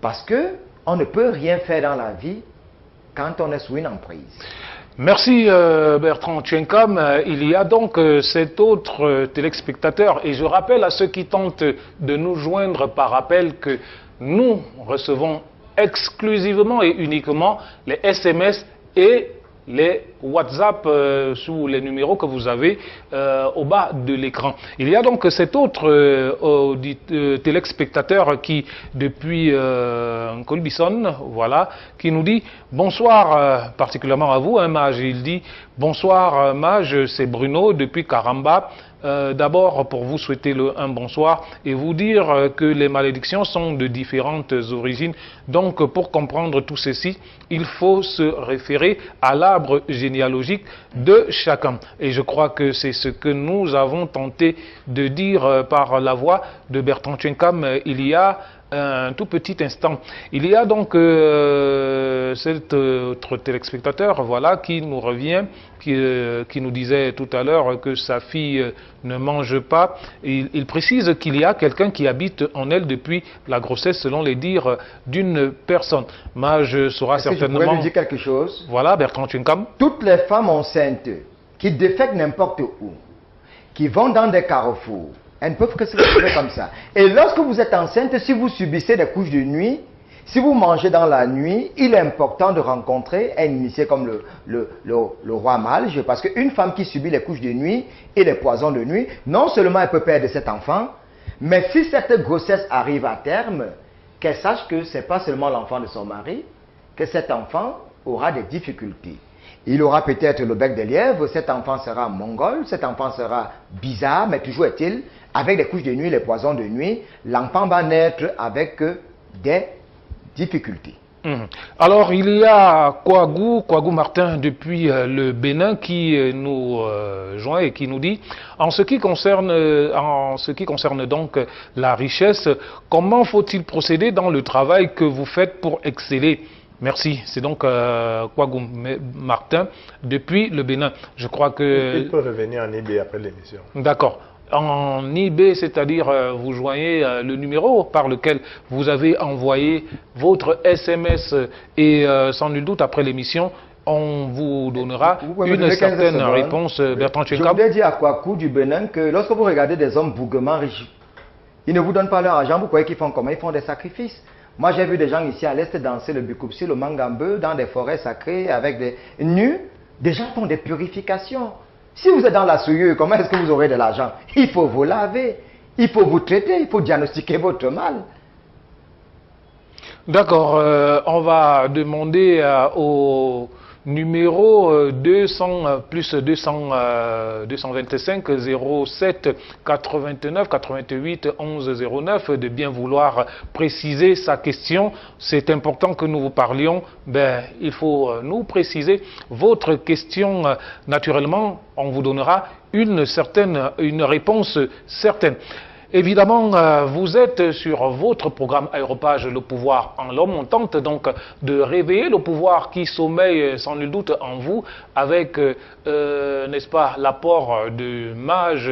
Parce que on ne peut rien faire dans la vie quand on est sous une emprise. Merci Bertrand Tchenkam. Il y a donc cet autre téléspectateur, et je rappelle à ceux qui tentent de nous joindre par appel que nous recevons exclusivement et uniquement les SMS et les WhatsApp sous les numéros que vous avez au bas de l'écran. Il y a donc cet autre téléspectateur qui, depuis Colbison, voilà, qui nous dit bonsoir, particulièrement à vous, hein, Mage. Il dit bonsoir, Mage, c'est Bruno depuis Karamba. D'abord, pour vous souhaiter un bonsoir et vous dire que les malédictions sont de différentes origines. Donc, pour comprendre tout ceci, il faut se référer à l'arbre généalogique de chacun. Et je crois que c'est ce que nous avons tenté de dire par la voix de Bertrand Tchenkam il y a un tout petit instant. Il y a donc cet autre téléspectateur, voilà, qui nous revient, qui nous disait tout à l'heure que sa fille ne mange pas. Il précise qu'il y a quelqu'un qui habite en elle depuis la grossesse, selon les dires d'une personne. Mage saura certainement. Je pourrais lui dire quelque chose. Voilà, Bertrand Tchenkam. Toutes les femmes enceintes qui défèquent n'importe où, qui vont dans des carrefours, elles ne peuvent que se retrouver comme ça. Et lorsque vous êtes enceinte, si vous subissez des couches de nuit, si vous mangez dans la nuit, il est important de rencontrer un initié comme le roi mage, parce qu'une femme qui subit les couches de nuit et les poisons de nuit, non seulement elle peut perdre cet enfant, mais si cette grossesse arrive à terme, qu'elle sache que ce n'est pas seulement l'enfant de son mari, que cet enfant aura des difficultés. Il aura peut-être le bec de lièvre, cet enfant sera mongol, cet enfant sera bizarre, mais toujours est-il, avec les couches de nuit, les poisons de nuit, l'enfant va naître avec des difficultés. Alors, il y a Kouagou Martin depuis le Bénin qui nous joint et qui nous dit, en ce qui concerne donc la richesse, comment faut-il procéder dans le travail que vous faites pour exceller? Merci. C'est donc Kouagou Martin depuis le Bénin. Je crois que... Il peut revenir en eBay après l'émission. D'accord. En eBay, c'est-à-dire vous joignez le numéro par lequel vous avez envoyé votre SMS et sans nul doute après l'émission, on vous donnera une certaine réponse. Bertrand Tchenkam. Je voulais dire à Kouakou du Bénin que lorsque vous regardez des hommes bouguement riches, ils ne vous donnent pas leur argent, vous croyez qu'ils font comment? Ils font des sacrifices. Moi, j'ai vu des gens ici à l'Est danser le bikoupsi, le mangambeu, dans des forêts sacrées avec des nus. Des gens font des purifications. Si vous êtes dans la souillure, comment est-ce que vous aurez de l'argent? Il faut vous laver, il faut vous traiter, il faut diagnostiquer votre mal. D'accord, on va demander au numéro 200 plus 225 07 89 88 11 09 de bien vouloir préciser sa question. C'est important que nous vous parlions. Il faut nous préciser votre question. Naturellement, on vous donnera une réponse certaine. Évidemment, vous êtes sur votre programme Aéropage, le pouvoir en l'homme. On tente donc de réveiller le pouvoir qui sommeille sans nul doute en vous avec, n'est-ce pas, l'apport de Mage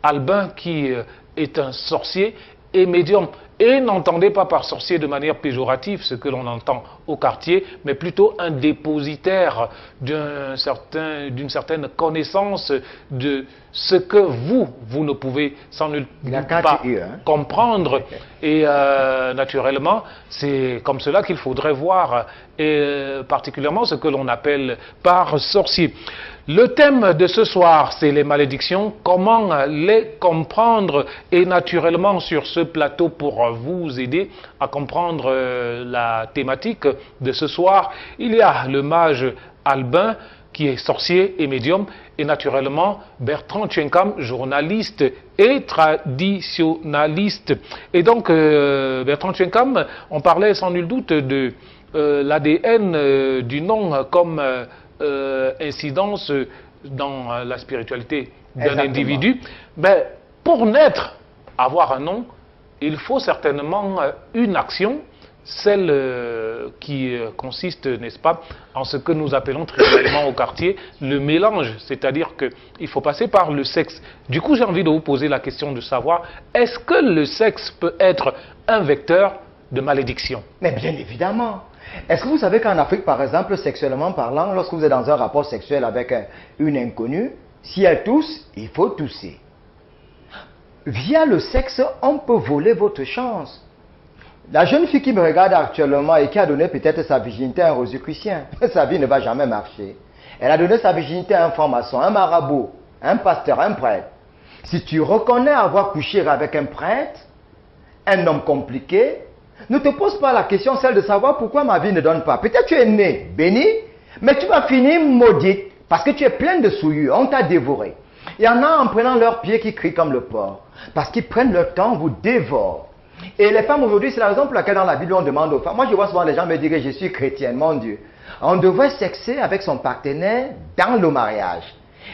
Albin qui est un sorcier et médium. Et n'entendez pas par sorcier de manière péjorative ce que l'on entend au quartier, mais plutôt un dépositaire d'une certaine connaissance de ce que vous ne pouvez sans nul pas comprendre. Et naturellement, c'est comme cela qu'il faudrait voir, et particulièrement ce que l'on appelle par sorcier. Le thème de ce soir, c'est les malédictions, comment les comprendre, et naturellement sur ce plateau pour vous aider à comprendre la thématique de ce soir, il y a le mage Albin qui est sorcier et médium, et naturellement Bertrand Tchenkam, journaliste et traditionnaliste. Et donc Bertrand Tchenkam, on parlait sans nul doute de l'ADN du nom comme incidence dans la spiritualité d'un individu. Pour naître, avoir un nom, il faut certainement une action, celle qui consiste, n'est-ce pas, en ce que nous appelons trivialement au quartier le mélange, c'est-à-dire qu'il faut passer par le sexe. Du coup, j'ai envie de vous poser la question de savoir, est-ce que le sexe peut être un vecteur de malédiction? Mais bien évidemment. Est-ce que vous savez qu'en Afrique, par exemple, sexuellement parlant, lorsque vous êtes dans un rapport sexuel avec une inconnue, si elle tousse, il faut tousser. Via le sexe, on peut voler votre chance. La jeune fille qui me regarde actuellement et qui a donné peut-être sa virginité à un rosicrucien, sa vie ne va jamais marcher. Elle a donné sa virginité à un franc-maçon, un marabout, un pasteur, un prêtre. Si tu reconnais avoir couché avec un prêtre, un homme compliqué, ne te pose pas la question, celle de savoir pourquoi ma vie ne donne pas. Peut-être tu es né béni, mais tu vas finir maudite parce que tu es plein de souillure, on t'a dévoré. Il y en a en prenant leurs pieds qui crient comme le porc, parce qu'ils prennent leur temps, vous dévorent. Et les femmes aujourd'hui, c'est la raison pour laquelle dans la Bible on demande aux femmes, moi je vois souvent les gens me dire que je suis chrétienne, mon Dieu. On devrait sexer avec son partenaire dans le mariage.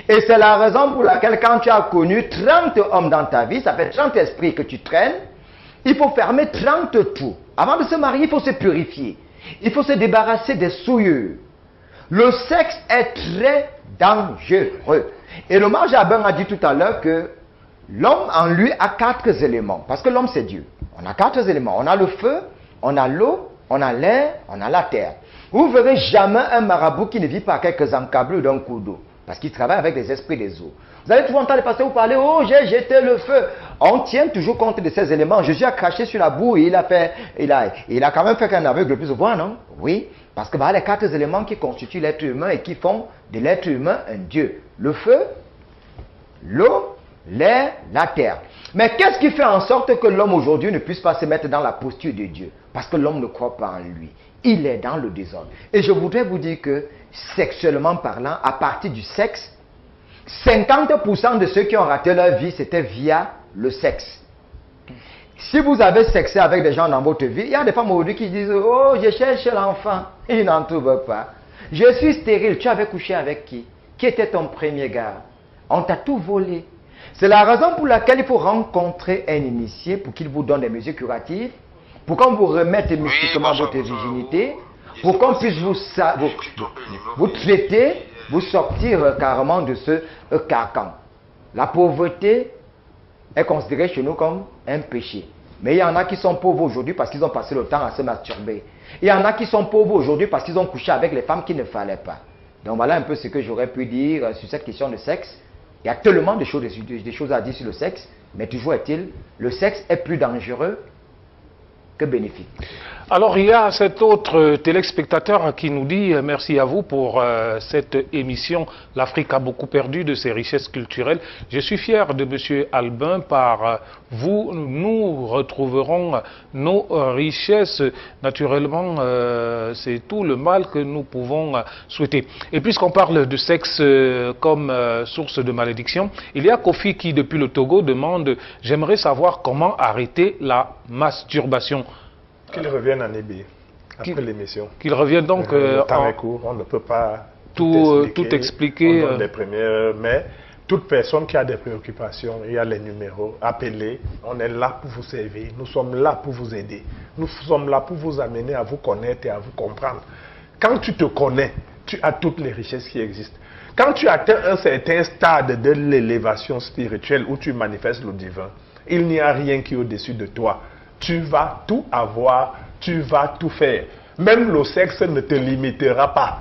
Et c'est la raison pour laquelle quand tu as connu 30 hommes dans ta vie, ça fait 30 esprits que tu traînes, il faut fermer 30 trous. Avant de se marier, il faut se purifier. Il faut se débarrasser des souillures. Le sexe est très dangereux. Et le mage Albin a dit tout à l'heure que l'homme en lui a 4 éléments. Parce que l'homme c'est Dieu. On a 4 éléments. On a le feu, on a l'eau, on a l'air, on a la terre. Vous ne verrez jamais un marabout qui ne vit pas quelques encablures d'un coup d'eau. Parce qu'il travaille avec les esprits des eaux. Vous allez toujours entendre les pasteurs vous parler, oh j'ai jeté le feu. On tient toujours compte de ces éléments. Jésus a craché sur la boue et il a quand même fait qu'un aveugle puisse voir, non? Oui, parce que les 4 éléments qui constituent l'être humain et qui font de l'être humain un Dieu. Le feu, l'eau, l'air, la terre. Mais qu'est-ce qui fait en sorte que l'homme aujourd'hui ne puisse pas se mettre dans la posture de Dieu? Parce que l'homme ne croit pas en lui. Il est dans le désordre. Et je voudrais vous dire que, sexuellement parlant, à partir du sexe, 50% de ceux qui ont raté leur vie, c'était via le sexe. Si vous avez sexé avec des gens dans votre vie, il y a des femmes aujourd'hui qui disent, oh, je cherche l'enfant. Ils n'en trouvent pas. Je suis stérile. Tu avais couché avec qui? Qui était ton premier gars? On t'a tout volé. C'est la raison pour laquelle il faut rencontrer un initié pour qu'il vous donne des mesures curatives, pour qu'on vous remette mystiquement votre virginité, pour qu'on puisse vous traiter, vous sortir carrément de ce carcan. La pauvreté est considérée chez nous comme un péché. Mais il y en a qui sont pauvres aujourd'hui parce qu'ils ont passé le temps à se masturber. Il y en a qui sont pauvres aujourd'hui parce qu'ils ont couché avec les femmes qu'il ne fallait pas. Donc voilà un peu ce que j'aurais pu dire sur cette question de sexe. Il y a tellement de choses à dire sur le sexe, mais toujours est-il, le sexe est plus dangereux que bénéfique. Alors, il y a cet autre téléspectateur qui nous dit merci à vous pour cette émission. L'Afrique a beaucoup perdu de ses richesses culturelles. Je suis fier de M. Albin. Par vous, nous retrouverons nos richesses. Naturellement, c'est tout le mal que nous pouvons souhaiter. Et puisqu'on parle de sexe comme source de malédiction, il y a Kofi qui, depuis le Togo, demande « J'aimerais savoir comment arrêter la masturbation ». Qu'il revienne en Libye, après l'émission. Qu'il revienne donc le temps est court, on ne peut pas tout expliquer. On donne les premières, mais toute personne qui a des préoccupations, il y a les numéros, appelez, on est là pour vous servir, nous sommes là pour vous aider, nous sommes là pour vous amener à vous connaître et à vous comprendre. Quand tu te connais, tu as toutes les richesses qui existent. Quand tu atteins un certain stade de l'élévation spirituelle où tu manifestes le divin, il n'y a rien qui est au-dessus de toi. Tu vas tout avoir, tu vas tout faire. Même le sexe ne te limitera pas.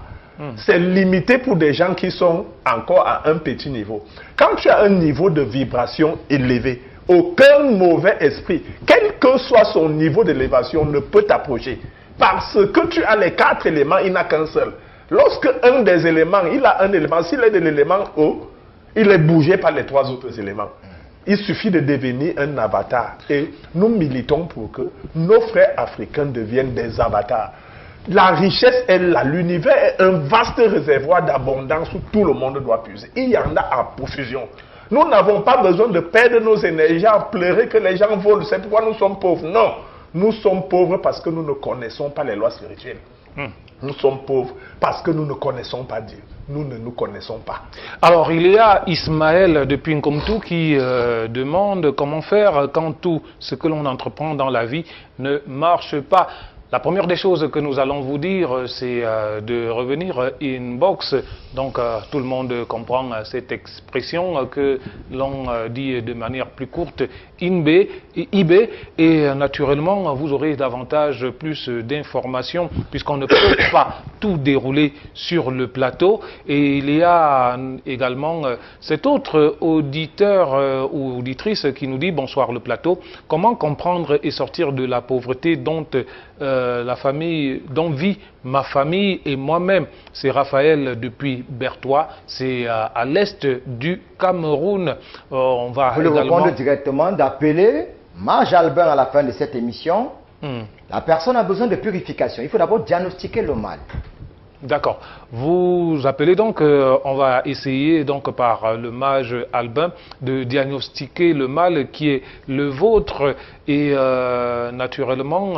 C'est limité pour des gens qui sont encore à un petit niveau. Quand tu as un niveau de vibration élevé, aucun mauvais esprit, quel que soit son niveau d'élévation, ne peut t'approcher. Parce que tu as les 4 éléments, il n'a qu'un seul. Lorsque un des éléments, il a un élément, s'il est de l'élément eau, il est bougé par les 3 autres éléments. Il suffit de devenir un avatar. Et nous militons pour que nos frères africains deviennent des avatars. La richesse est là. L'univers est un vaste réservoir d'abondance où tout le monde doit puiser. Il y en a à profusion. Nous n'avons pas besoin de perdre nos énergies à pleurer que les gens volent. C'est pourquoi nous sommes pauvres. Non. Nous sommes pauvres parce que nous ne connaissons pas les lois spirituelles. Nous sommes pauvres parce que nous ne connaissons pas Dieu. Nous ne nous connaissons pas. Alors, il y a Ismaël depuis Nkomtou qui demande comment faire quand tout ce que l'on entreprend dans la vie ne marche pas. La première des choses que nous allons vous dire, c'est de revenir inbox. Donc, tout le monde comprend cette expression que l'on dit de manière plus courte, IB. Et naturellement, vous aurez davantage plus d'informations puisqu'on ne peut pas tout dérouler sur le plateau. Et il y a également cet autre auditeur ou auditrice qui nous dit, bonsoir le plateau, comment comprendre et sortir de la pauvreté dont la famille, dont vit ma famille et moi-même. C'est Raphaël depuis Bertois, c'est à l'est du Cameroun. On va vous le répondre directement d'appeler Mage Albin à la fin de cette émission. La personne a besoin de purification. Il faut d'abord diagnostiquer le mal. D'accord. Vous appelez donc, on va essayer donc par le Mage Albin de diagnostiquer le mal qui est le vôtre et naturellement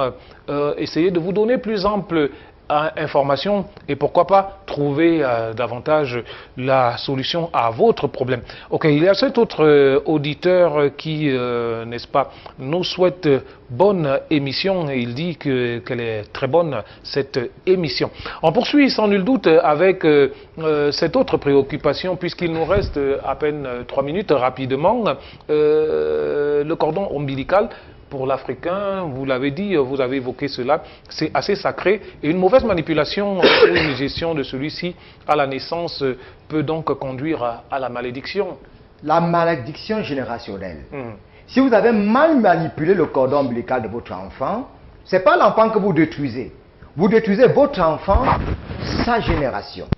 essayer de vous donner plus ample information et pourquoi pas trouver davantage la solution à votre problème. Ok, il y a cet autre auditeur qui, n'est-ce pas, nous souhaite bonne émission et il dit qu'elle est très bonne cette émission. On poursuit sans nul doute avec cette autre préoccupation puisqu'il nous reste à peine 3 minutes rapidement, le cordon ombilical. Pour l'Africain, vous l'avez dit, vous avez évoqué cela, c'est assez sacré et une mauvaise manipulation ou une gestion de celui-ci à la naissance peut donc conduire à la malédiction. La malédiction générationnelle. Si vous avez mal manipulé le cordon ombilical de votre enfant, ce n'est pas l'enfant que vous détruisez. Vous détruisez votre enfant, sa génération.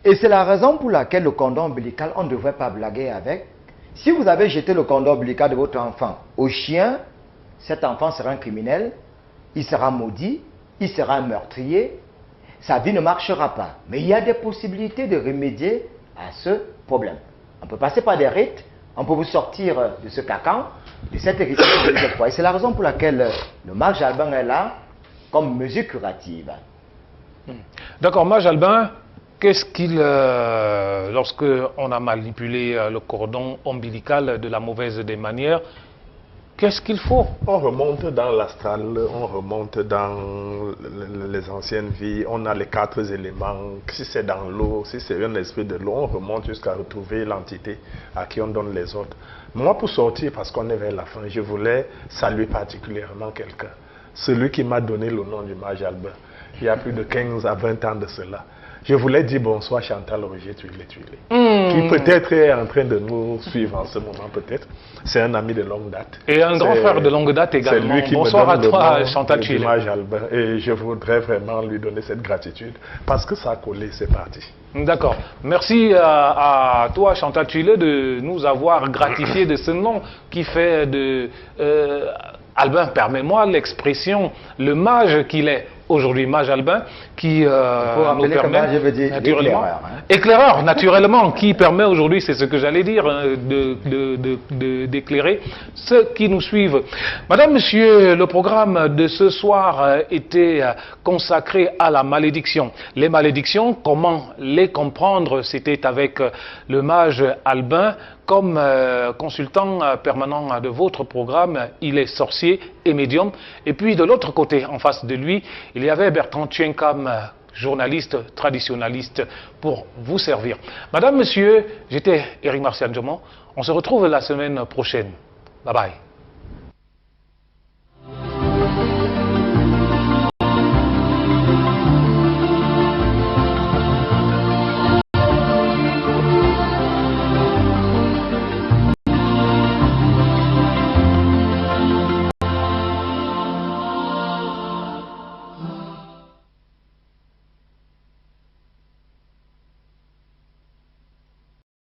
Et c'est la raison pour laquelle le cordon ombilical, on ne devrait pas blaguer avec. Si vous avez jeté le cordon ombilical de votre enfant au chien, cet enfant sera un criminel, il sera maudit, il sera un meurtrier, sa vie ne marchera pas. Mais il y a des possibilités de remédier à ce problème. On peut passer par des rites, on peut vous sortir de ce cacan, de cette héritage. Et c'est la raison pour laquelle le Mage Albin est là comme mesure curative. D'accord, Mage Albin. Qu'est-ce qu'il, lorsque on a manipulé le cordon ombilical de la mauvaise des manières, qu'est-ce qu'il faut? On remonte dans l'astral, on remonte dans les anciennes vies, on a les 4 éléments. Si c'est dans l'eau, si c'est un esprit de l'eau, on remonte jusqu'à retrouver l'entité à qui on donne les autres. Moi, pour sortir, parce qu'on est vers la fin, je voulais saluer particulièrement quelqu'un. Celui qui m'a donné le nom du Mage Albin, il y a plus de 15 à 20 ans de cela. Je voulais dire bonsoir Chantal Roger Tuilé, qui peut-être est en train de nous suivre en ce moment, peut-être. C'est un ami de longue date. Et un grand frère de longue date également. C'est lui qui bonsoir me à donne toi, le nom Chantal de Tuilé. Dimanche Albin. Et je voudrais vraiment lui donner cette gratitude parce que ça a collé, c'est parti. D'accord. Merci à toi, Chantal Tuilé, de nous avoir gratifié de ce nom qui fait de... Albin, permets-moi l'expression, le mage qu'il est aujourd'hui, mage Albin, qui nous permet, je veux dire, naturellement, éclaireur, éclaireur, naturellement, qui permet aujourd'hui, c'est ce que j'allais dire, d'éclairer ceux qui nous suivent. Madame, Monsieur, le programme de ce soir était consacré à la malédiction. Les malédictions, comment les comprendre? C'était avec le mage Albin. Comme consultant permanent de votre programme, il est sorcier et médium. Et puis de l'autre côté, en face de lui, il y avait Bertrand Tchenkam, journaliste traditionnaliste, pour vous servir. Madame, Monsieur, j'étais Éric Marcial Jomon. On se retrouve la semaine prochaine. Bye bye.